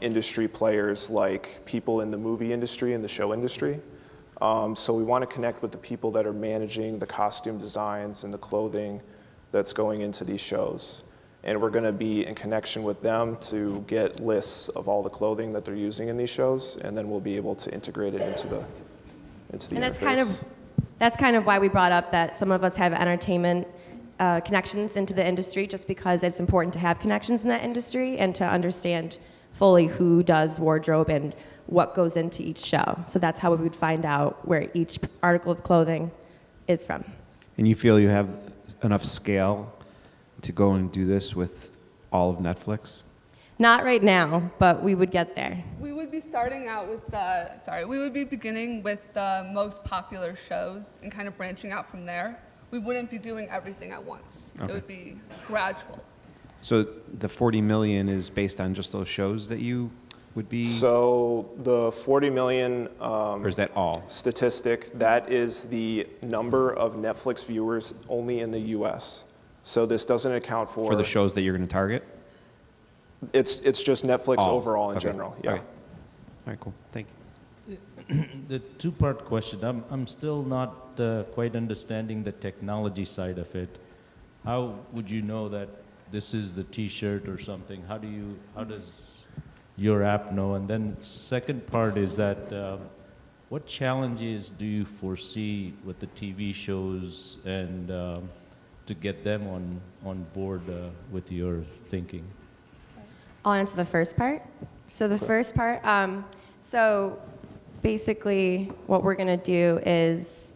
industry players like people in the movie industry and the show industry. So we want to connect with the people that are managing the costume designs and the clothing that's going into these shows. And we're going to be in connection with them to get lists of all the clothing that they're using in these shows, and then we'll be able to integrate it into the And interface. that's kind of why we brought up that some of us have entertainment connections into the industry, just because it's important to have connections in that industry and to understand fully who does wardrobe and what goes into each show. So that's how we would find out where each article of clothing is from. And you feel you have enough scale to go and do this with all of Netflix? Not right now, but we would get there. We would be starting out with we would be beginning with the most popular shows and kind of branching out from there. We wouldn't be doing everything at once. Okay. It would be gradual. So the 40 million is based on just those shows that you would be? So the 40 million or is that all? Statistic, that is the number of Netflix viewers only in the US. So this doesn't account for the shows that you're going to target? It's just Netflix All. overall in Okay. general. Yeah. Okay. All right, cool. Thank you. The two-part question. I'm still not quite understanding the technology side of it. How would you know that this is the T-shirt or something? How does your app know? And then second part is that what challenges do you foresee with the TV shows and to get them on board with your thinking? I'll answer the first part. So the first part, so basically what we're going to do is,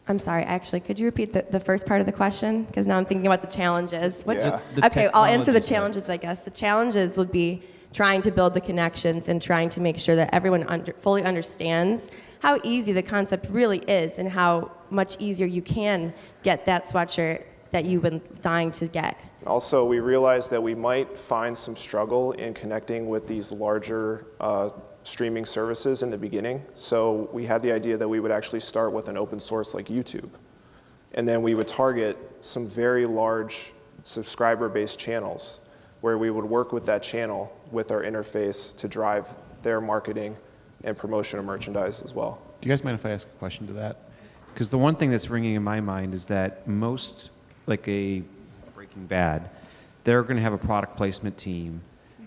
I'm sorry, actually, could you repeat the first part of the question? Because now I'm thinking about the challenges. Yeah. Okay, I'll answer the technology side. challenges, I guess. The challenges would be trying to build the connections and trying to make sure that everyone fully understands how easy the concept really is and how much easier you can get that sweatshirt that you've been dying to get. Also, we realized that we might find some struggle in connecting with these larger streaming services in the beginning. So we had the idea that we would actually start with an open source like YouTube. And then we would target some very large subscriber-based channels where we would work with that channel with our interface to drive their marketing and promotion of merchandise as well. Do you guys mind if I ask a question to that? Because the one thing that's ringing in my mind is that most, like a Breaking Bad, they're going to have a product placement team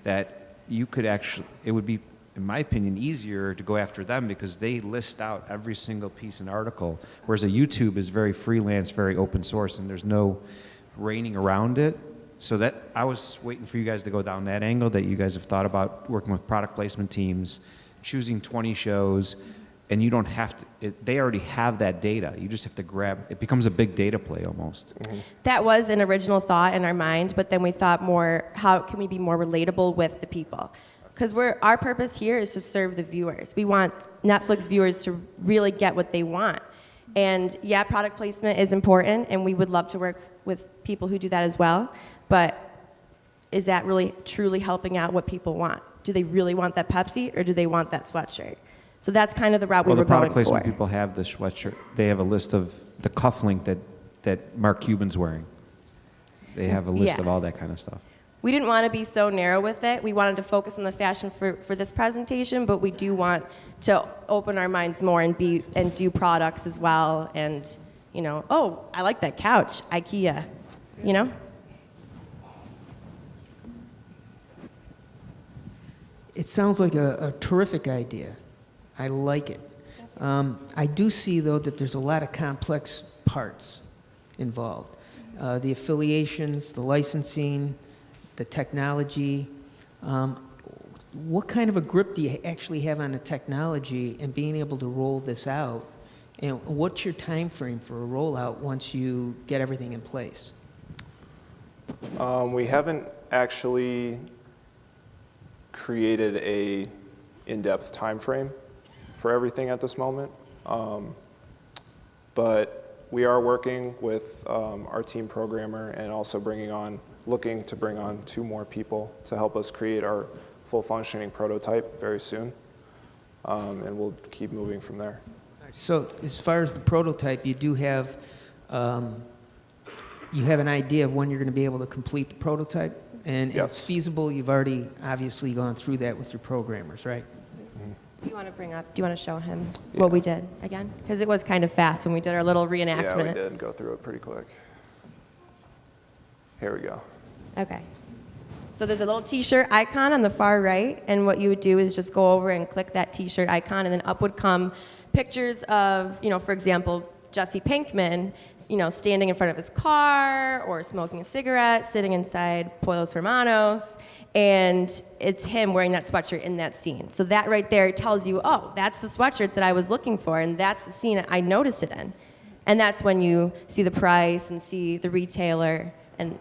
that you could actually, it would be, in my opinion, easier to go after them because they list out every single piece and article, whereas a YouTube is very freelance, very open source, and there's no reining around it. So that, I was waiting for you guys to go down that angle, that you guys have thought about working with product placement teams, choosing 20 shows, and you don't have to, they already have that data. You just have to grab, it becomes a big data play almost. Mm-hmm. That was an original thought in our mind, but then we thought more, how can we be more relatable with the people? Because our purpose here is to serve the viewers. We want Netflix viewers to really get what they want. And yeah, product placement is important, and we would love to work with people who do that as well. But is that really truly helping out what people want? Do they really want that Pepsi, or do they want that sweatshirt? So that's kind of the route we were Well, the product going for. placement people have the sweatshirt. They have a list of the cufflink that Mark Cuban's wearing. They have a list Yeah. of all that kind of stuff. We didn't want to be so narrow with it. We wanted to focus on the fashion for this presentation, but we do want to open our minds more and do products as well. And, you know, oh, I like that couch, IKEA, you know? It sounds like a terrific idea. I like it. I do see, though, that there's a lot of complex parts involved. The affiliations, the licensing, the technology. What kind of a grip do you actually have on the technology and being able to roll this out? And what's your time frame for a rollout once you get everything in place? We haven't actually created a in-depth time frame for everything at this moment. But we are working with our team programmer and also looking to bring on 2 more people to help us create our full functioning prototype very soon. And we'll keep moving from there. So as far as the prototype, you do have, you have an idea of when you're going to be able to complete the prototype? And Yes. it's feasible, you've already obviously gone through that with your programmers, right? Do you want to show him what we did again? Because it was kind of fast when we did our little reenactment. Yeah, we did go through it pretty quick. Here we go. Okay. So there's a little t-shirt icon on the far right, and what you would do is just go over and click that t-shirt icon, and then up would come pictures of, for example, Jesse Pinkman, standing in front of his car, or smoking a cigarette, sitting inside Pollos Hermanos, and it's him wearing that sweatshirt in that scene. So that right there tells you, oh, that's the sweatshirt that I was looking for, and that's the scene I noticed it in. And that's when you see the price and see the retailer, and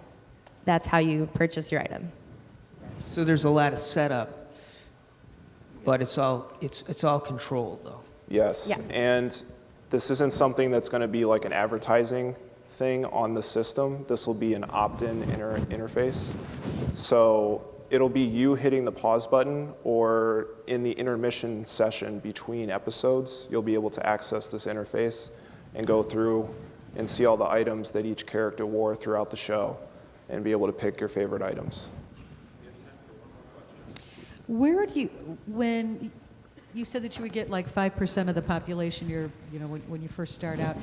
that's how you purchase your item. So there's a lot of setup, but it's all controlled, though. Yes. Yeah. And this isn't something that's going to be like an advertising thing on the system. This will be an opt-in interface. So it'll be you hitting the pause button, or in the intermission session between episodes, you'll be able to access this interface and go through and see all the items that each character wore throughout the show and be able to pick your favorite items. Where do you, when you said that you would get like 5% of the population when you first start out,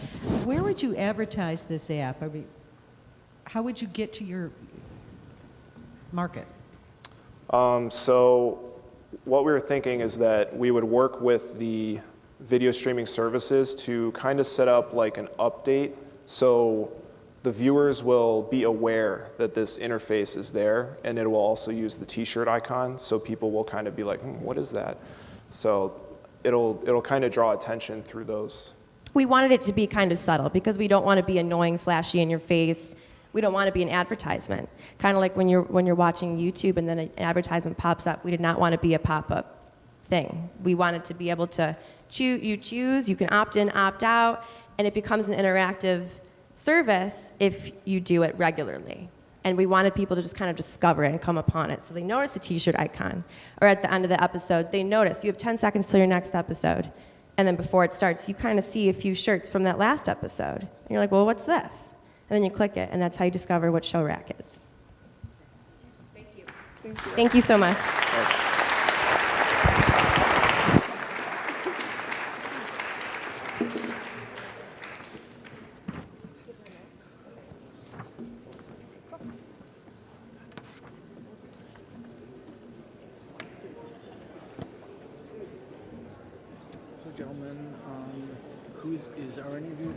where would you advertise this app? I mean, how would you get to your market? So what we were thinking is that we would work with the video streaming services to kind of set up like an update, so the viewers will be aware that this interface is there, and it will also use the t-shirt icon, so people will kind of be like, what is that? So it'll kind of draw attention through those. We wanted it to be kind of subtle because we don't want to be annoying, flashy in your face. We don't want to be an advertisement. Kind of like when you're watching YouTube and then an advertisement pops up. We did not want to be a pop-up thing. We wanted to be able to choose, you can opt in, opt out, and it becomes an interactive service if you do it regularly. And we wanted people to just kind of discover it and come upon it. So they notice the t-shirt icon, or at the end of the episode, they notice you have 10 seconds till your next episode. And then before it starts, you kind of see a few shirts from that last episode. And you're like, well, what's this? And then you click it, and that's how you discover what show rack is. Thank you. Thank you so much. Thanks. So, gentlemen, is are any of you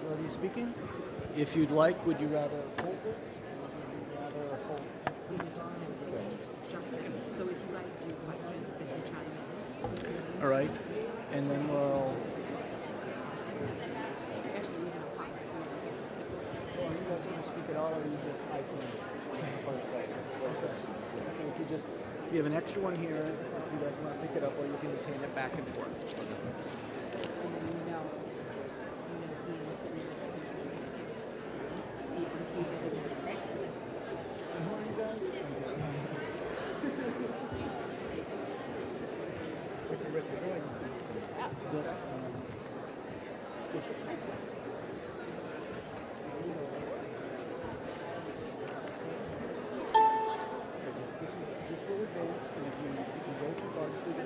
already speaking? If you'd like, would you rather hold this? So if you guys do questions, if you chime in. All right, and then we'll. Are you guys going to speak at all, or are you just typing the first question? Okay, so just, you have an extra one here, if you guys want to pick it up, or you can just hand it back and forth. Just go with dates, and if you go too far, just leave it.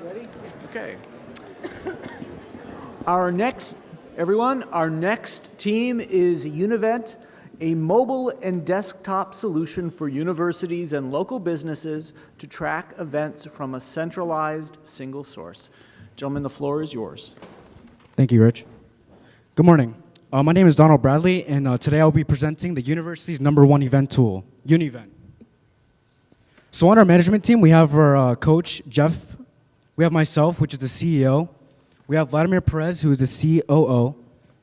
Ready? Okay. Our next team is Univent, a mobile and desktop solution for universities and local businesses to track events from a centralized single source. Gentlemen, the floor is yours. Thank you, Rich. Good morning. My name is Donald Bradley, and today I'll be presenting the university's #1 event tool, Univent. So on our management team, we have our coach, Jeff. We have myself, which is the CEO. We have Vladimir Perez, who is the COO.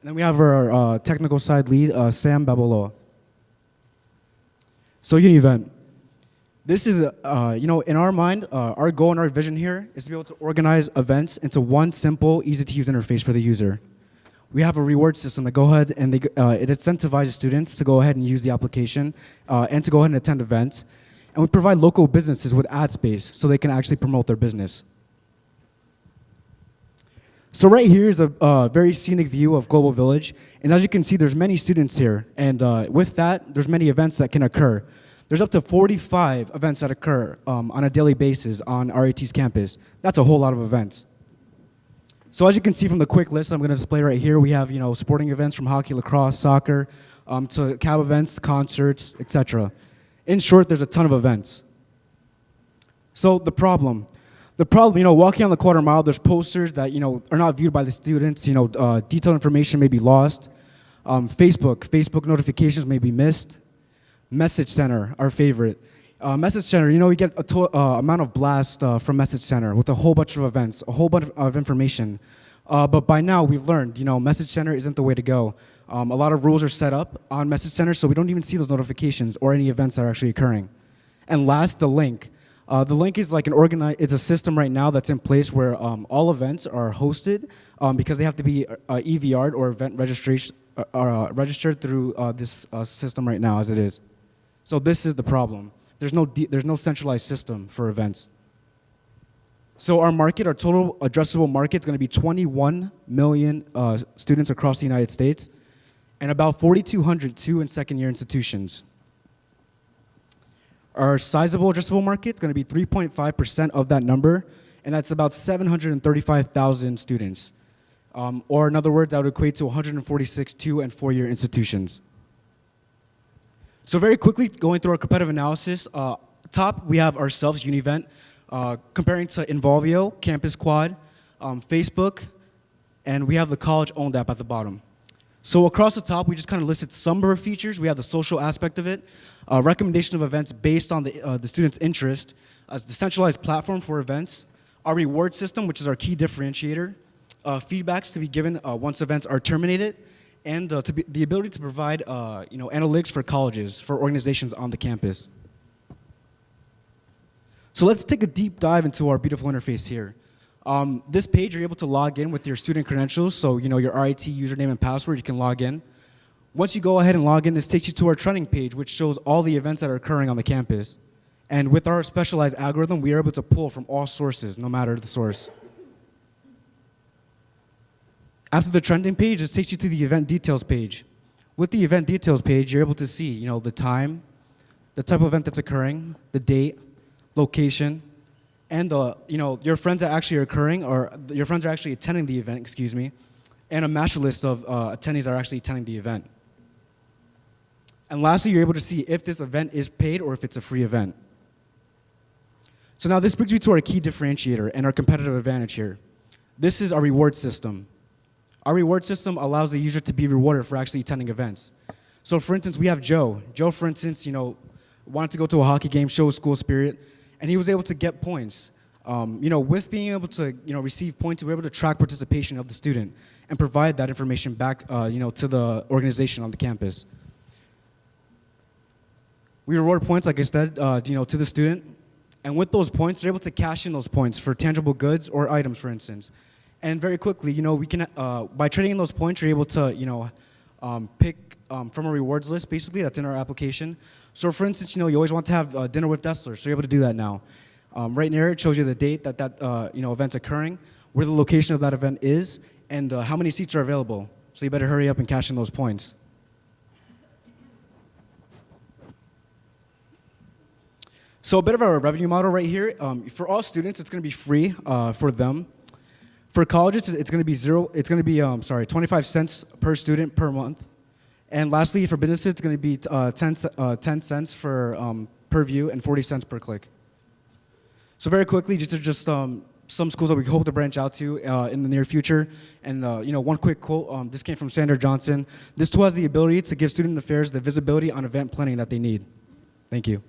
And then we have our technical side lead, Sam Babaloa. So UniEvent. This is, in our mind, our goal and our vision here is to be able to organize events into one simple, easy-to-use interface for the user. We have a reward system that go ahead and it incentivizes students to go ahead and use the application and to go ahead and attend events. And we provide local businesses with ad space so they can actually promote their business. So right here is a very scenic view of Global Village. And as you can see, there's many students here. And with that, there's many events that can occur. There's up to 45 events that occur on a daily basis on RIT's campus. That's a whole lot of events. So as you can see from the quick list I'm going to display right here, we have sporting events from hockey, lacrosse, soccer, to cab events, concerts, etc. In short, there's a ton of events. So the problem, walking on the quarter mile, there's posters that are not viewed by the students. Detailed information may be lost. Facebook notifications may be missed. Message Center, our favorite. Message Center, we get a amount of blast from Message Center with a whole bunch of events, a whole bunch of information. But by now, we've learned, Message Center isn't the way to go. A lot of rules are set up on Message Center, so we don't even see those notifications or any events that are actually occurring. And last, the link. The link is like it's a system right now that's in place where all events are hosted because they have to be EVR'd or event registered through this system right now as it is. So this is the problem. There's no centralized system for events. So our market, our total addressable market is going to be 21 million students across the United States and about 4,200 2- and second-year institutions. Our sizable addressable market is going to be 3.5% of that number, and that's about 735,000 students. Or in other words, that would equate to 146 2- and 4-year institutions. So very quickly, going through our competitive analysis, top we have ourselves, UniEvent, comparing to Involvio, Campus Quad, Facebook, and we have the college-owned app at the bottom. So across the top, we just kind of listed some of our features. We have the social aspect of it, recommendation of events based on the student's interest, a decentralized platform for events, our reward system, which is our key differentiator, feedbacks to be given once events are terminated, and the ability to provide analytics for colleges, for organizations on the campus. So let's take a deep dive into our beautiful interface here. This page, you're able to log in with your student credentials, so your RIT username and password, you can log in. Once you go ahead and log in, this takes you to our trending page, which shows all the events that are occurring on the campus. And with our specialized algorithm, we are able to pull from all sources, no matter the source. After the trending page, this takes you to the event details page. With the event details page, you're able to see, the time, the type of event that's occurring, the date, location, and your friends that actually are occurring, or your friends are actually attending the event, excuse me, and a master list of attendees that are actually attending the event. And lastly, you're able to see if this event is paid or if it's a free event. So now this brings me to our key differentiator and our competitive advantage here. This is our reward system. Our reward system allows the user to be rewarded for actually attending events. So for instance, we have Joe. Joe, for instance, wanted to go to a hockey game, show his school spirit, and he was able to get points. With being able to, receive points, we were able to track participation of the student and provide that information back, to the organization on the campus. We reward points, like I said, to the student, and with those points, they're able to cash in those points for tangible goods or items, for instance. And very quickly, we can, by trading in those points, you're able to, pick from a rewards list, basically, that's in our application. So for instance, you always want to have dinner with Dessler, so you're able to do that now. Right near it shows you the date that event's occurring, where the location of that event is, and how many seats are available. So you better hurry up and cash in those points. So a bit of our revenue model right here. For all students, it's going to be free for them. For colleges, it's going to be 25 cents per student per month. And lastly, for businesses, it's going to be 10 cents for per view and 40 cents per click. So very quickly, just some schools that we hope to branch out to in the near future. And one quick quote, this came from Sandra Johnson. This tool has the ability to give student affairs the visibility on event planning that they need. Thank you.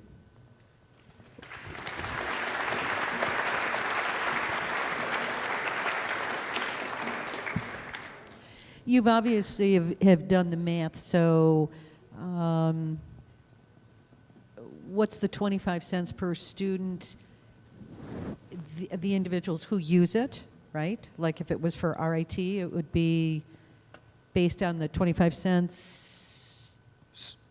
You've obviously have done the math, so what's the 25 cents per student? The individuals who use it, right? Like if it was for RIT, it would be based on the 25 cents.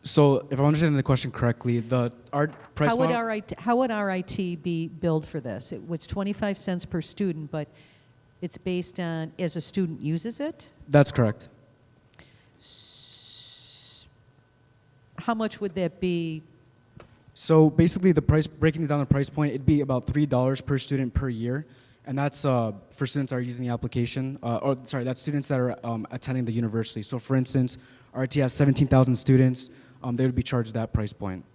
So if I'm understanding the question correctly, our price How would model- how would RIT be billed for this? It was 25 cents per student, but it's based on as a student uses it? That's correct. How much would that be? So basically, the price, breaking down the price point, it'd be about $3 per student per year, and that's for students that are using the application, that's students that are attending the university. So for instance, RIT has 17,000 students, they would be charged that price point.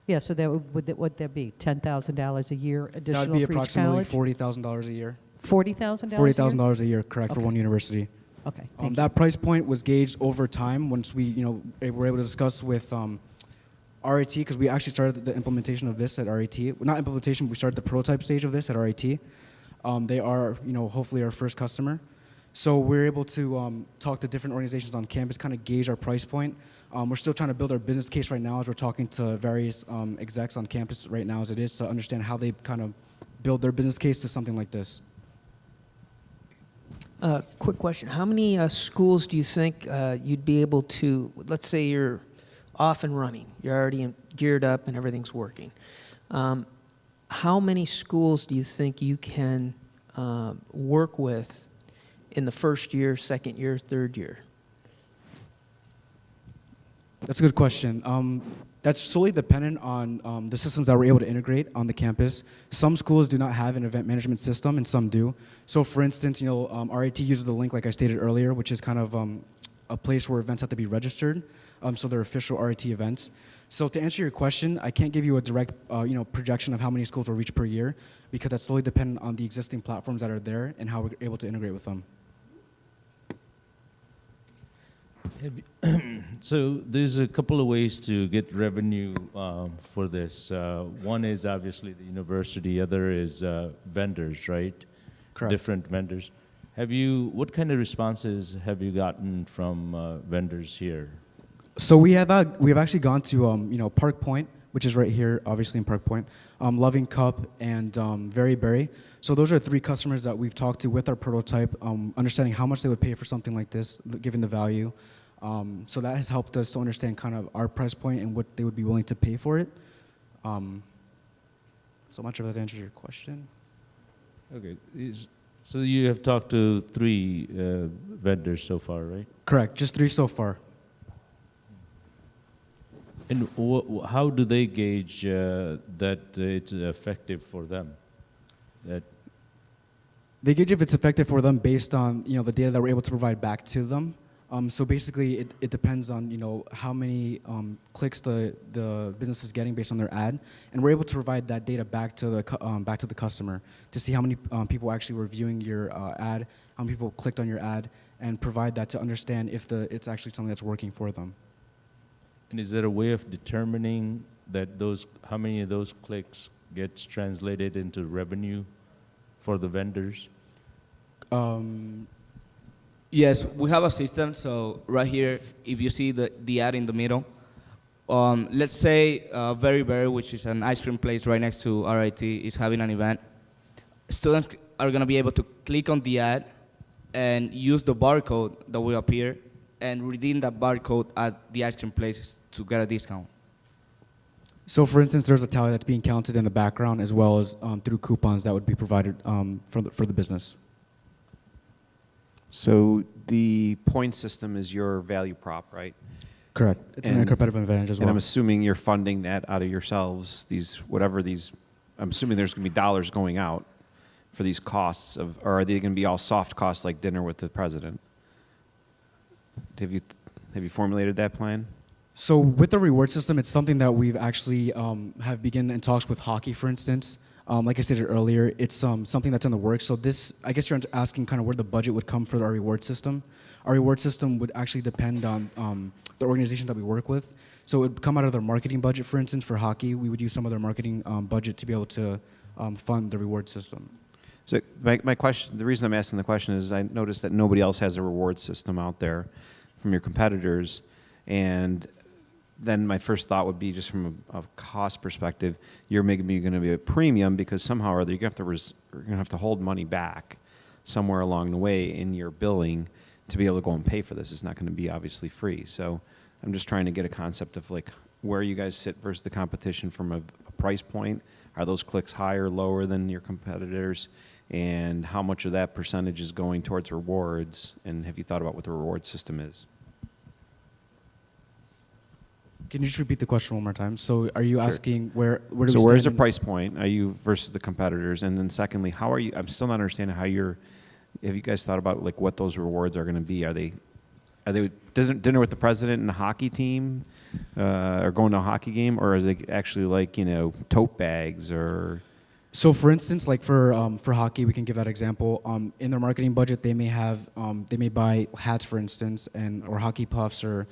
Yeah, so that would that be $10,000 a year That additional would be for each approximately college? $40,000 a year. $40,000 a year? $40,000 a year, correct, for Okay. one university. Okay, thank you. That price point was gauged over time once we, were able to discuss with RIT, because we actually started the implementation of this at RIT. Well, not implementation, we started the prototype stage of this at RIT. They are, hopefully our first customer. So we're able to talk to different organizations on campus, kind of gauge our price point. We're still trying to build our business case right now as we're talking to various execs on campus right now as it is to understand how they kind of build their business case to something like this. Quick question. How many schools do you think you'd be able to, let's say you're off and running, you're already geared up and everything's working. How many schools do you think you can work with in the first year, second year, third year? That's a good question. That's solely dependent on the systems that we're able to integrate on the campus. Some schools do not have an event management system, and some do. So, for instance, RIT uses the link, like I stated earlier, which is kind of a place where events have to be registered. So they're official RIT events. So to answer your question, I can't give you a direct, projection of how many schools we'll reach per year, because that's solely dependent on the existing platforms that are there and how we're able to integrate with them. So there's a couple of ways to get revenue for this. One is obviously the university. Other is vendors, right? Correct. Different vendors. What kind of responses have you gotten from vendors here? So we have actually gone to Park Point, which is right here, obviously in Park Point, Loving Cup, and Very Berry. So those are three customers that we've talked to with our prototype, understanding how much they would pay for something like this, given the value. So that has helped us to understand kind of our price point and what they would be willing to pay for it. So I'm not sure if that answers your question. Okay. So you have talked to three vendors so far, right? Correct, just three so far. And how do they gauge that it's effective for them? They gauge if it's effective for them based on the data that we're able to provide back to them. So basically, it depends on how many clicks the business is getting based on their ad, and we're able to provide that data back to the customer to see how many people actually were viewing your ad, how many people clicked on your ad, and provide that to understand if it's actually something that's working for them. And is there a way of determining that how many of those clicks gets translated into revenue for the vendors? Yes, we have a system. So right here, if you see the ad in the middle, let's say Very Berry, which is an ice cream place right next to RIT, is having an event. Students are going to be able to click on the ad and use the barcode that will appear and redeem that barcode at the ice cream place to get a discount. So for instance, there's a tally that's being counted in the background as well as through coupons that would be provided for the business. So the point system is your value prop, right? Correct. It's an competitive advantage as well. And I'm assuming you're funding that out of yourselves, I'm assuming there's going to be dollars going out for these costs, or are they going to be all soft costs like dinner with the president? Have you formulated that plan? So with the reward system, it's something that we've actually have begun in talks with hockey, for instance. Like I stated earlier, it's something that's in the works. So I guess you're asking kind of where the budget would come for our reward system. Our reward system would actually depend on the organization that we work with. So it would come out of their marketing budget, for instance, for hockey. We would use some of their marketing budget to be able to fund the reward system. So my question, the reason I'm asking the question is I noticed that nobody else has a reward system out there from your competitors, and then my first thought would be just from a cost perspective, you're maybe going to be a premium because somehow or other you're going to have to hold money back somewhere along the way in your billing to be able to go and pay for this. It's not going to be obviously free. So I'm just trying to get a concept of like where you guys sit versus the competition from a price point. Are those clicks higher, lower than your competitors? And how much of that percentage is going towards rewards? And have you thought about what the reward system is? Can you just repeat the question one more time? So are you Sure. asking where do we So stand where's the in- price point? Are you versus the competitors? And then secondly, how are you? I'm still not understanding how you're. Have you guys thought about like what those rewards are going to be? Are they dinner with the president and the hockey team, or going to a hockey game, or is it actually like tote bags or? So, for instance, like for hockey, we can give that example. In their marketing budget, they may have they may buy hats, for instance, or hockey puffs, or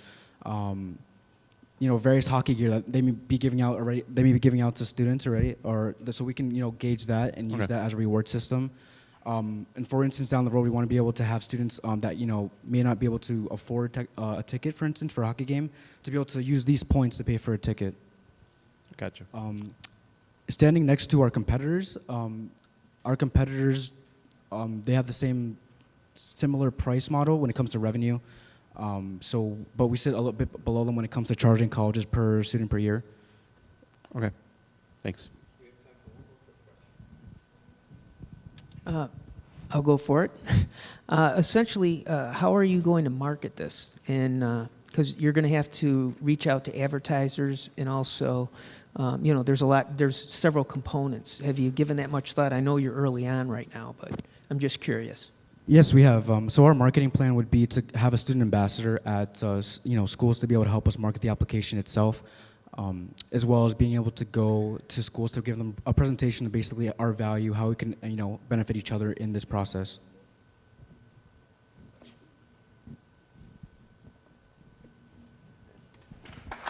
various hockey gear that they may be giving out already. They may be giving out to students already, so we can gauge that and use that as a reward system. And for instance, down the road, we want to be able to have students that may not be able to afford a ticket, for instance, for a hockey game, to be able to use these points to pay for a ticket. Gotcha. Standing next to our competitors, they have the similar price model when it comes to revenue. But we sit a little bit below them when it comes to charging colleges per student per year. Okay, thanks. I'll go for it. Essentially, how are you going to market this? And because you're going to have to reach out to advertisers, and also, there's several components. Have you given that much thought? I know you're early on right now, but I'm just curious. Yes, we have. So our marketing plan would be to have a student ambassador at schools to be able to help us market the application itself, as well as being able to go to schools to give them a presentation of basically our value, how we can benefit each other in this process.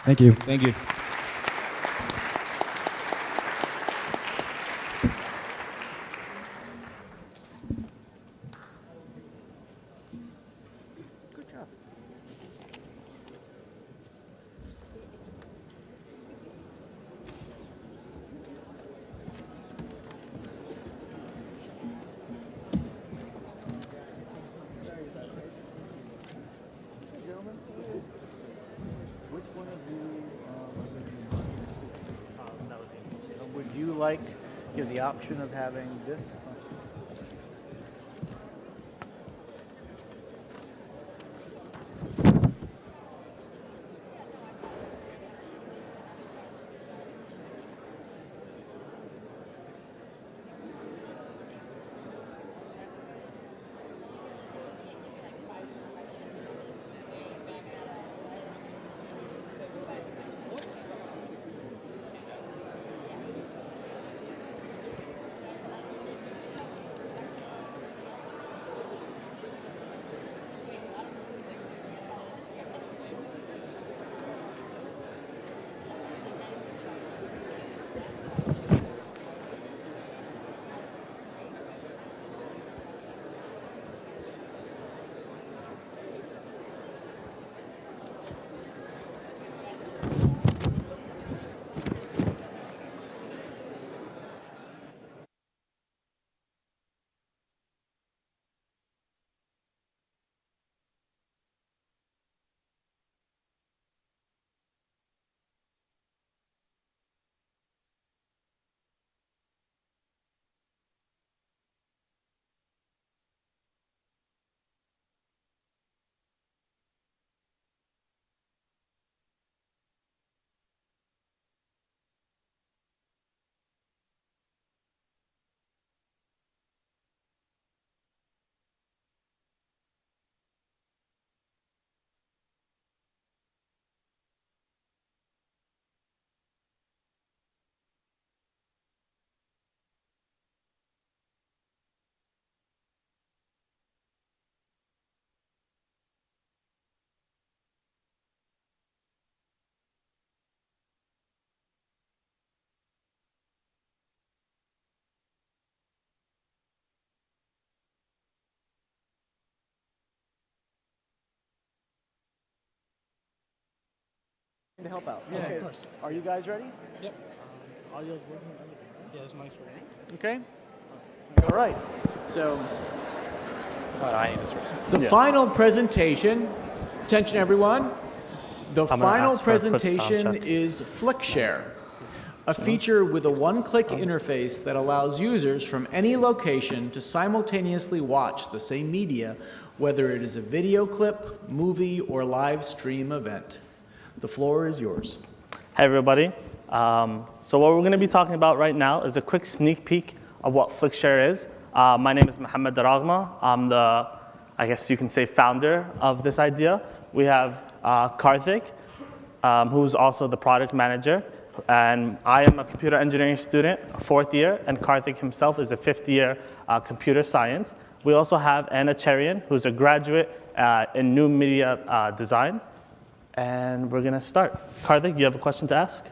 Thank you. Thank you. Good job. Which one of you would you like the option of having this? To help out. Yeah, Okay. of course. Are you guys ready? Yep. Audio's working. Yeah, this mic's working. Okay. All right. So I need this first. the final presentation, attention everyone, the gonna final ask for a quick sound presentation check. is FlickShare, a feature with a one-click interface that allows users from any location to simultaneously watch the same media, whether it is a video clip, movie, or live stream event. The floor is yours. Hey everybody. So what we're going to be talking about right now is a quick sneak peek of what FlickShare is. My name is Mohammed Daragma. I'm the, I guess you can say, founder of this idea. We have Karthik, who's also the product manager. And I am a computer engineering student, fourth year, and Karthik himself is a fifth year computer science. We also have Anna Cherian, who's a graduate in new media design. And we're going to start. Karthik, you have a question to ask?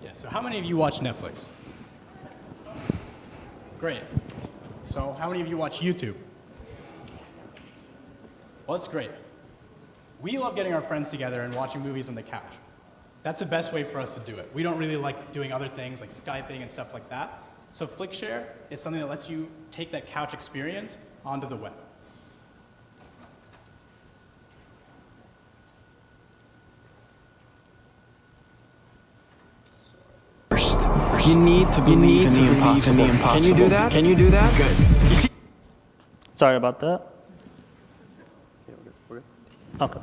Yeah, so how many of you watch Netflix? Great. So how many of you watch YouTube? Well, that's great. We love getting our friends together and watching movies on the couch. That's the best way for us to do it. We don't really like doing other things like Skyping and stuff like that. So FlickShare is something that lets you take that couch experience onto the web. You need to believe in the impossible. Can you do that? Can you do that? Good. Sorry about that. Okay.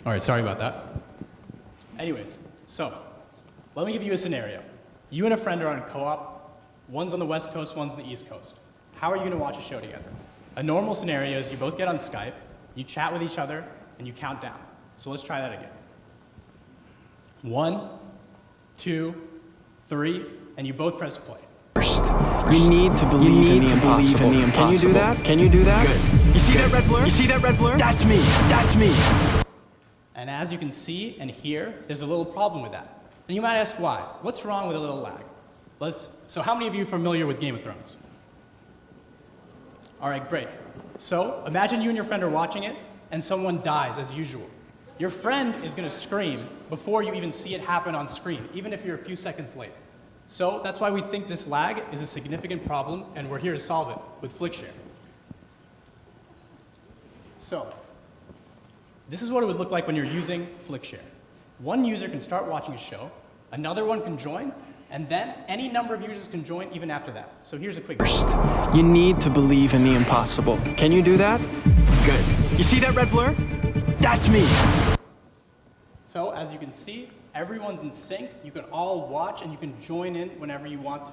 All right, sorry about that. Anyways, so let me give you a scenario. You and a friend are on a co-op. One's on the West Coast, one's on the East Coast. How are you going to watch a show together? A normal scenario is you both get on Skype, you chat with each other, and you count down. So let's try that again. 1, 2, 3, and you both press play. You need to believe in the impossible. Can you do that? Can you do that? Good. You see that red blur? You see that red blur? That's me. That's me. And as you can see and hear, there's a little problem with that. And you might ask why. What's wrong with a little lag? So how many of you are familiar with Game of Thrones? All right, great. So imagine you and your friend are watching it, and someone dies as usual. Your friend is going to scream before you even see it happen on screen, even if you're a few seconds late. So that's why we think this lag is a significant problem, and we're here to solve it with FlickShare. So this is what it would look like when you're using FlickShare. One user can start watching a show, another one can join, and then any number of users can join even after that. So here's a quick You need to believe in the impossible. Can you do that? Good. You see that red blur? That's me. So as you can see, everyone's in sync. You can all watch and you can join in whenever you want to.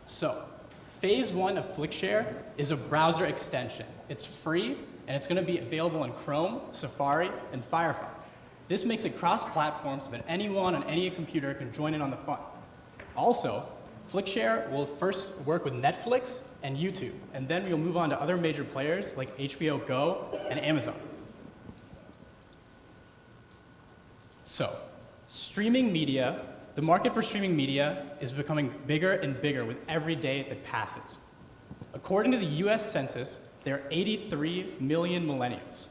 So phase 1 of FlickShare is a browser extension. It's free and it's going to be available in Chrome, Safari, and Firefox. This makes it cross-platform so that anyone on any computer can join in on the fun. Also, FlickShare will first work with Netflix and YouTube, and then we'll move on to other major players like HBO Go and Amazon. So, streaming media, the market for streaming media is becoming bigger and bigger with every day that passes. According to the US Census, there are 83 million millennials,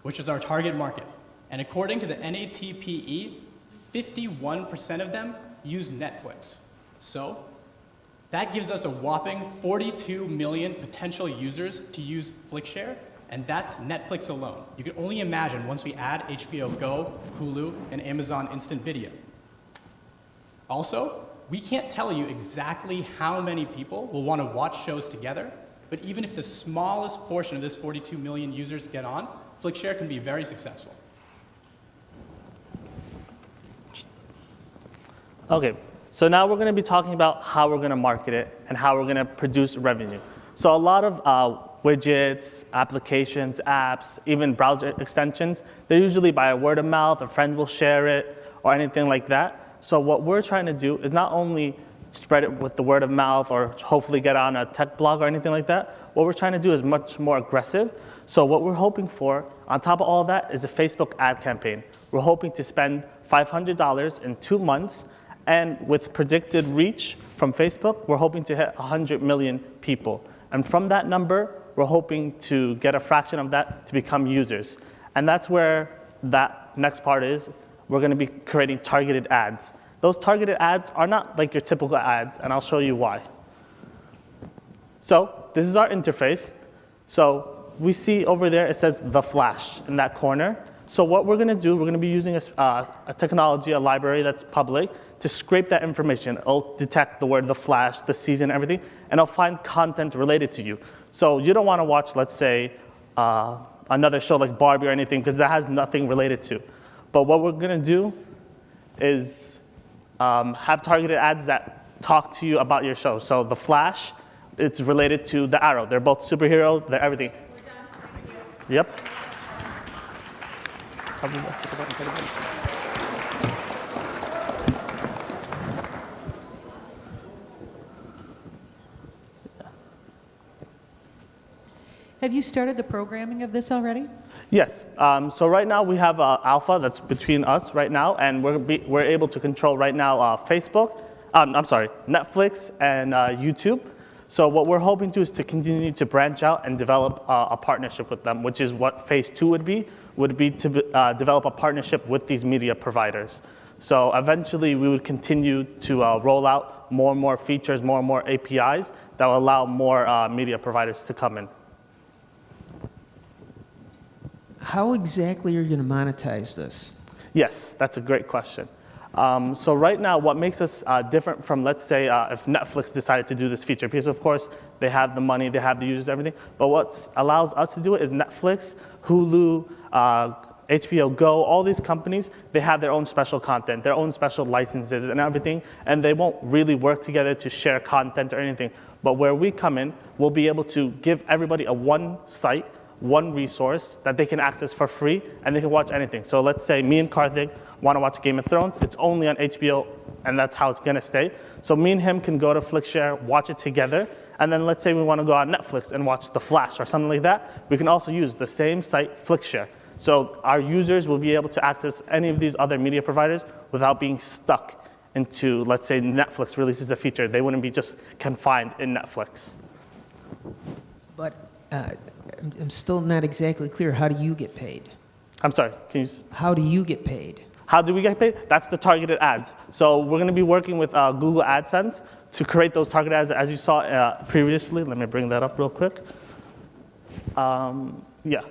which is our target market. And according to the NATPE, 51% of them use Netflix. So that gives us a whopping 42 million potential users to use FlickShare, and that's Netflix alone. You can only imagine once we add HBO Go, Hulu, and Amazon Instant Video. Also, we can't tell you exactly how many people will want to watch shows together, but even if the smallest portion of this 42 million users get on, FlickShare can be very successful. Okay, so now we're going to be talking about how we're going to market it and how we're going to produce revenue. So a lot of widgets, applications, apps, even browser extensions, they're usually by word of mouth, a friend will share it, or anything like that. So what we're trying to do is not only spread it with the word of mouth or hopefully get on a tech blog or anything like that. What we're trying to do is much more aggressive. So what we're hoping for, on top of all that, is a Facebook ad campaign. We're hoping to spend $500 in 2 months, and with predicted reach from Facebook, we're hoping to hit 100 million people. And from that number, we're hoping to get a fraction of that to become users. And that's where that next part is. We're going to be creating targeted ads. Those targeted ads are not like your typical ads, and I'll show you why. So this is our interface. So we see over there, it says The Flash in that corner. So what we're going to do, we're going to be using a technology, a library that's public, to scrape that information. It'll detect the word The Flash, the season, everything, and it'll find content related to you. So you don't want to watch, let's say, another show like Barbie or anything, because that has nothing related to. But what we're going to do is have targeted ads that talk to you about your show. So The Flash, it's related to the Arrow. They're both superheroes, they're everything. We're done. Thank you. Yep. Have you started the programming of this already? Yes. So right now we have alpha that's between us right now, and we're able to control right now Netflix and YouTube. So what we're hoping to is to continue to branch out and develop a partnership with them, which is what phase 2 would be to develop a partnership with these media providers. So eventually we would continue to roll out more and more features, more and more APIs that will allow more media providers to come in. How exactly are you going to monetize this? Yes, that's a great question. So right now, what makes us different from, let's say, if Netflix decided to do this feature, because of course they have the money, they have the users, everything, but what allows us to do it is Netflix, Hulu, HBO Go, all these companies, they have their own special content, their own special licenses and everything, and they won't really work together to share content or anything. But where we come in, we'll be able to give everybody a one site, one resource that they can access for free, and they can watch anything. So let's say me and Karthik want to watch Game of Thrones. It's only on HBO, and that's how it's going to stay. So me and him can go to Flickshare, watch it together, and then let's say we want to go on Netflix and watch The Flash or something like that. We can also use the same site, Flickshare. So our users will be able to access any of these other media providers without being stuck into, let's say Netflix releases a feature. They wouldn't be just confined in Netflix. But I'm still not exactly clear. How do you get paid? I'm sorry, can you? How do you get paid? How do we get paid? That's the targeted ads. So we're going to be working with Google AdSense to create those targeted ads, as you saw previously. Let me bring that up real quick. Yeah.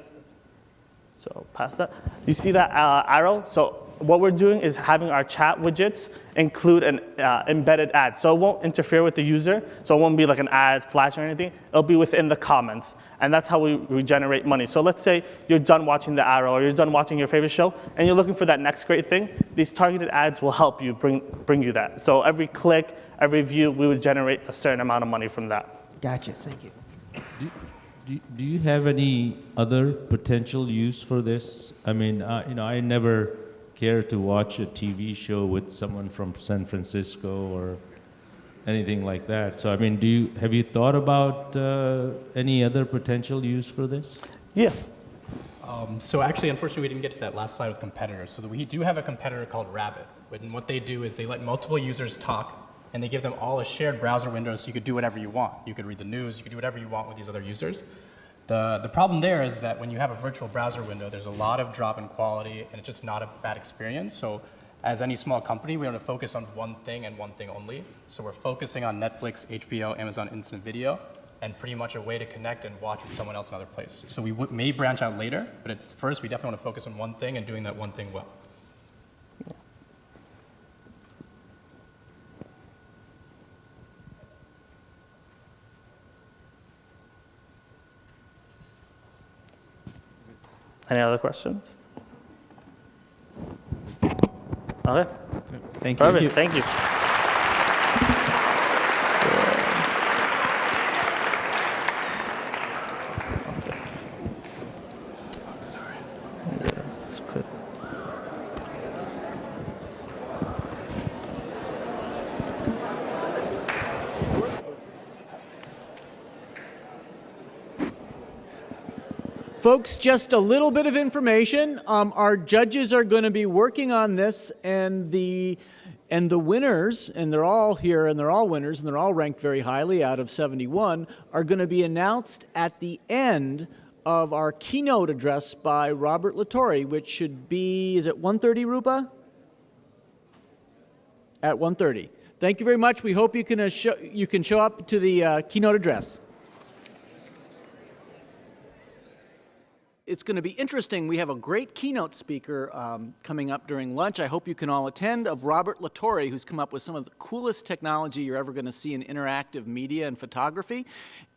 So past that. You see that arrow? So what we're doing is having our chat widgets include an embedded ad. So it won't interfere with the user. So it won't be like an ad flash or anything. It'll be within the comments. And that's how we generate money. So let's say you're done watching the Arrow or you're done watching your favorite show and you're looking for that next great thing. These targeted ads will help you bring you that. So every click, every view, we would generate a certain amount of money from that. Gotcha, thank you. Do you have any other potential use for this? I mean, I never care to watch a TV show with someone from San Francisco or anything like that. So, I mean, have you thought about any other potential use for this? Yeah. So actually, unfortunately, we didn't get to that last slide with competitors. So we do have a competitor called Rabbit. And what they do is they let multiple users talk, and they give them all a shared browser window so you could do whatever you want. You could read the news, you could do whatever you want with these other users. The problem there is that when you have a virtual browser window, there's a lot of drop in quality, and it's just not a bad experience. So as any small company, we want to focus on one thing and one thing only. So we're focusing on Netflix, HBO, Amazon Instant Video, and pretty much a way to connect and watch with someone else in another place. So we may branch out later, but at first we definitely want to focus on one thing and doing that one thing well. Any other questions? Okay. Thank you. Perfect. Thank you. Folks, just a little bit of information. Our judges are going to be working on this, and the And the winners, and they're all here, and they're all winners, and they're all ranked very highly out of 71, are going to be announced at the end of our keynote address by Robert Latore, which should be, is it 1:30, Rupa? At 1:30. Thank you very much. We hope you can show up to the keynote address. It's going to be interesting. We have a great keynote speaker coming up during lunch. I hope you can all attend, of Robert Latore, who's come up with some of the coolest technology you're ever going to see in interactive media and photography.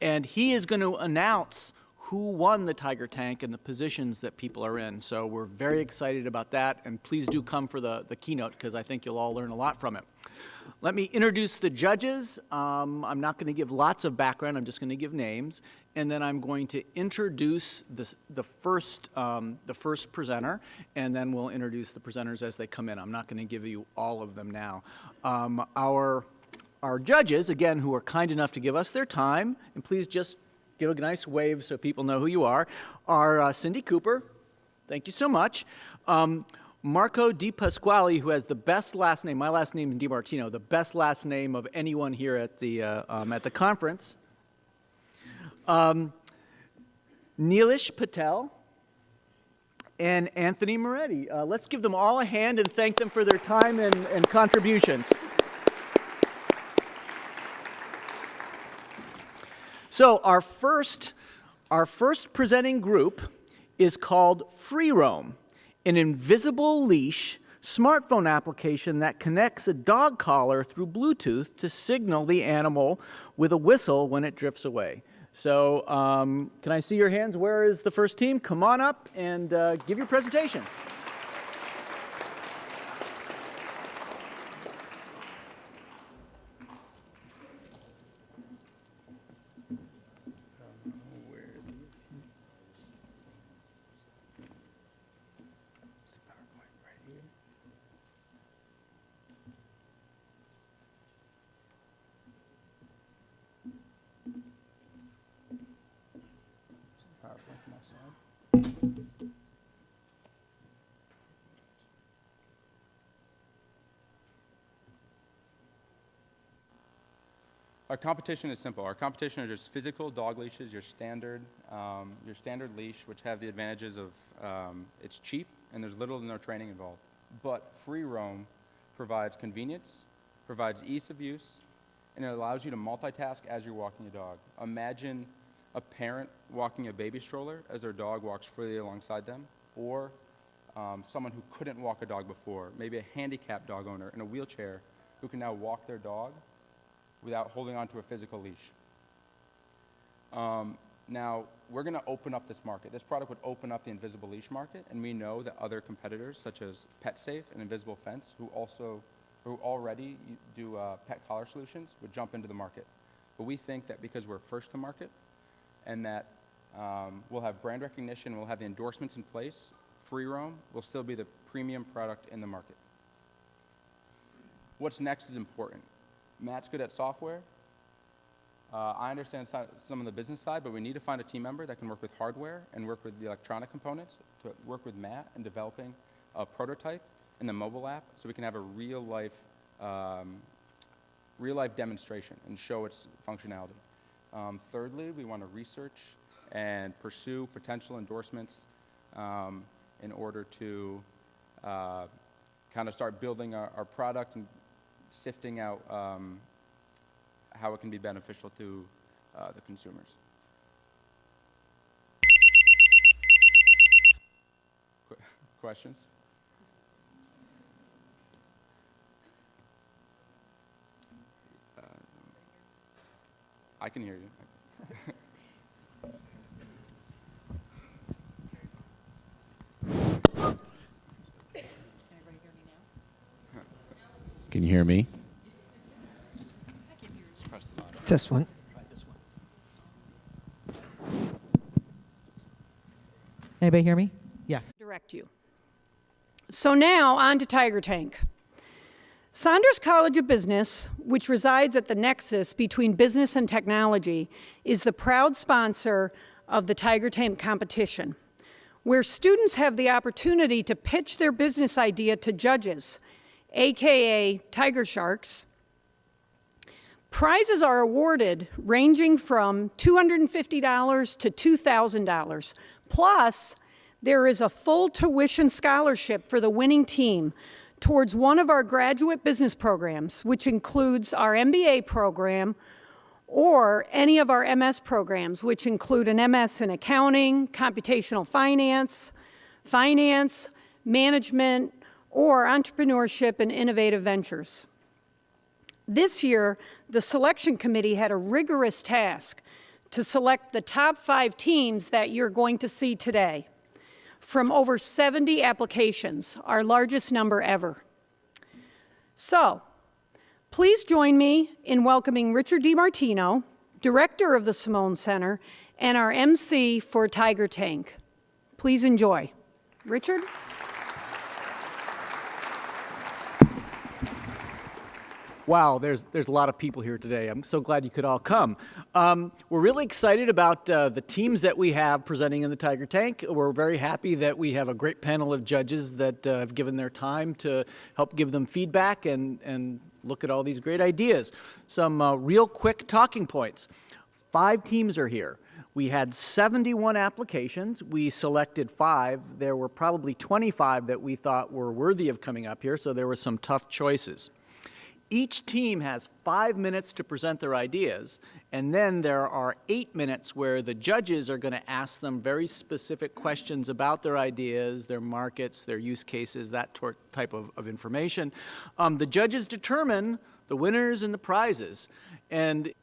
And he is going to announce who won the Tiger Tank and the positions that people are in. So we're very excited about that, and please do come for the keynote, because I think you'll all learn a lot from it. Let me introduce the judges. I'm not going to give lots of background. I'm just going to give names, and then I'm going to introduce the first presenter, and then we'll introduce the presenters as they come in. I'm not going to give you all of them now. Our judges, again, who are kind enough to give us their time, and please just give a nice wave so people know who you are Cindy Cooper. Thank you so much. Marco Di Pasquale, who has the best last name. My last name is DiMartino, the best last name of anyone here at the conference. Neelish Patel and Anthony Moretti. Let's give them all a hand and thank them for their time and contributions. So our first presenting group is called Free Roam, an invisible leash smartphone application that connects a dog collar through Bluetooth to signal the animal with a whistle when it drifts away. So can I see your hands? Where is the first team? Come on up and give your presentation. Our competition is simple. Our competition are just physical dog leashes, your standard leash, which have the advantages of it's cheap and there's little to no training involved. But Free Roam provides convenience, provides ease of use, and it allows you to multitask as you're walking your dog. Imagine a parent walking a baby stroller as their dog walks freely alongside them, or someone who couldn't walk a dog before, maybe a handicapped dog owner in a wheelchair who can now walk their dog without holding onto a physical leash. Now, we're going to open up this market. This product would open up the invisible leash market, and we know that other competitors, such as PetSafe and Invisible Fence, who already do pet collar solutions, would jump into the market. But we think that because we're first to market, and that we'll have brand recognition, we'll have the endorsements in place, Free Roam will still be the premium product in the market. What's next is important. Matt's good at software. I understand some of the business side, but we need to find a team member that can work with hardware and work with the electronic components to work with Matt in developing a prototype in the mobile app so we can have a real-life demonstration and show its functionality. Thirdly, we want to research and pursue potential endorsements in order to kind of start building our product and sifting out how it can be beneficial to the consumers. Questions? I can hear you. Can you hear me? Test one. Anybody hear me? Yes. Direct you. So now on to Tiger Tank. Saunders College of Business, which resides at the nexus between business and technology, is the proud sponsor of the Tiger Tank competition, where students have the opportunity to pitch their business idea to judges AKA Tiger Sharks. Prizes are awarded ranging from $250 to $2,000. Plus, there is a full tuition scholarship for the winning team towards one of our graduate business programs, which includes our MBA program or any of our MS programs, which include an MS in accounting, computational finance, management, or entrepreneurship and innovative ventures. This year, the selection committee had a rigorous task to select the top 5 teams that you're going to see today from over 70 applications, our largest number ever. So, please join me in welcoming Richard DiMartino, Director of the Simone Center, and our MC for Tiger Tank. Please enjoy. Richard? Wow, there's a lot of people here today. I'm so glad you could all come. We're really excited about the teams that we have presenting in the Tiger Tank. We're very happy that we have a great panel of judges that have given their time to help give them feedback and look at all these great ideas. Some real quick talking points. 5 teams are here. We had 71 applications. We selected 5. There were probably 25 that we thought were worthy of coming up here, so there were some tough choices. Each team has 5 minutes to present their ideas, and then there are 8 minutes where the judges are going to ask them very specific questions about their ideas, their markets, their use cases, that type of information. The judges determine the winners and the prizes. And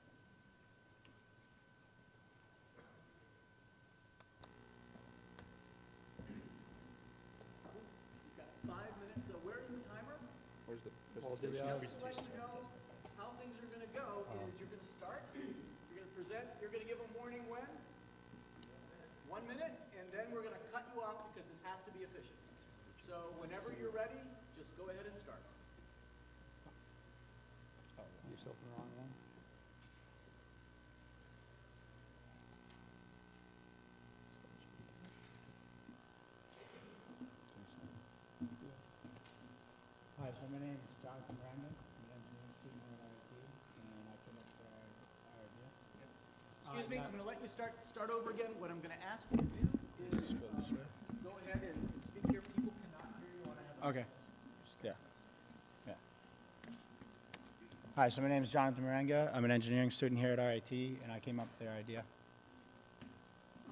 how things are going to go is you're going to start, you're going to present, you're going to give a warning when? 1 minute, and then we're going to cut you off because this has to be efficient. So whenever you're ready, just go ahead and start. Yourself in the wrong one. Hi, so my name is Jonathan Randall. I'm an engineering student here at RIT, and I came up with our idea. Excuse me, I'm going to let you start over again. What I'm going to ask you to do is go ahead and speak here. People cannot hear you on a Okay. Yeah. Hi, so my name is Jonathan Morenga. I'm an engineering student here at RIT, and I came up with their idea.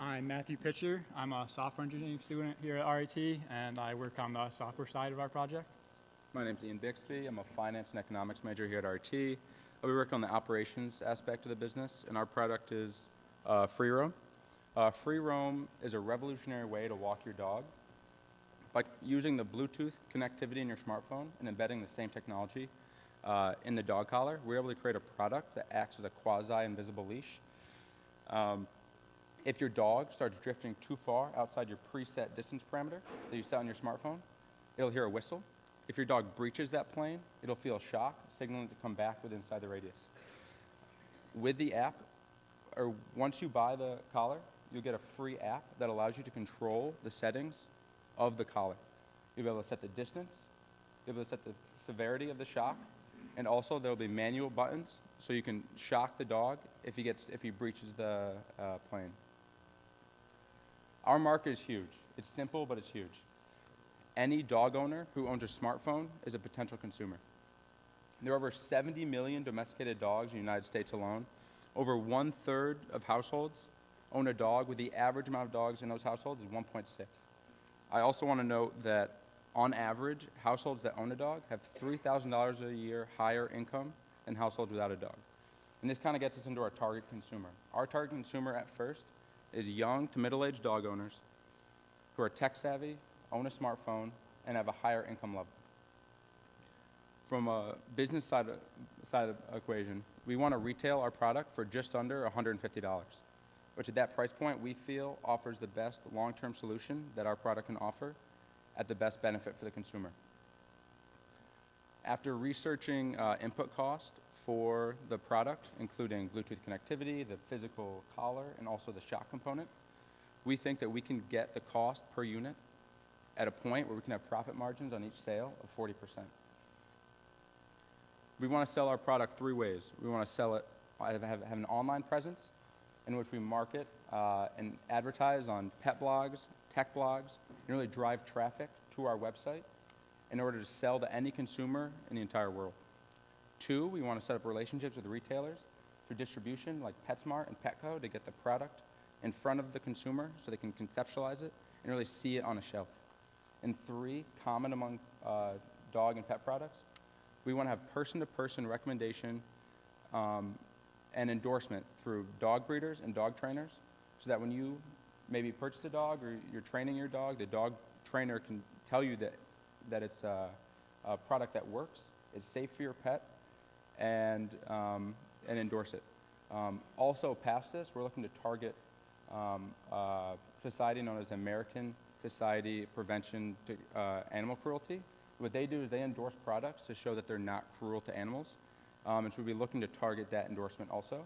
I'm Matthew Pitcher. I'm a software engineering student here at RIT, and I work on the software side of our project. My name's Ian Bixby. I'm a finance and economics major here at RIT. We work on the operations aspect of the business, and our product is Free Roam. Free Roam is a revolutionary way to walk your dog. By using the Bluetooth connectivity in your smartphone and embedding the same technology in the dog collar, we're able to create a product that acts as a quasi-invisible leash. If your dog starts drifting too far outside your preset distance parameter that you set on your smartphone, it'll hear a whistle. If your dog breaches that plane, it'll feel a shock, signaling to come back within inside the radius. With the app, or once you buy the collar, you'll get a free app that allows you to control the settings of the collar. You'll be able to set the distance, you'll be able to set the severity of the shock, and also there'll be manual buttons so you can shock the dog if he breaches the plane. Our market is huge. It's simple, but it's huge. Any dog owner who owns a smartphone is a potential consumer. There are over 70 million domesticated dogs in the United States alone. Over 1/3 of households own a dog, with the average amount of dogs in those households is 1.6. I also want to note that on average, households that own a dog have $3,000 a year higher income than households without a dog. And this kind of gets us into our target consumer. Our target consumer at first is young to middle-aged dog owners who are tech savvy, own a smartphone, and have a higher income level. From a business side of the equation, we want to retail our product for just under $150, which at that price point we feel offers the best long-term solution that our product can offer at the best benefit for the consumer. After researching input cost for the product, including Bluetooth connectivity, the physical collar, and also the shock component, we think that we can get the cost per unit at a point where we can have profit margins on each sale of 40%. We want to sell our product three ways. We want to sell it, have an online presence in which we market and advertise on pet blogs, tech blogs, and really drive traffic to our website in order to sell to any consumer in the entire world. Two, we want to set up relationships with retailers through distribution like PetSmart and Petco to get the product in front of the consumer so they can conceptualize it and really see it on a shelf. And three, common among dog and pet products, we want to have person-to-person recommendation and endorsement through dog breeders and dog trainers so that when you maybe purchase a dog or you're training your dog, the dog trainer can tell you that it's a product that works, it's safe for your pet, and endorse it. Also past this, we're looking to target a society known as American Society Prevention to Animal Cruelty. What they do is they endorse products to show that they're not cruel to animals. And so we'll be looking to target that endorsement also.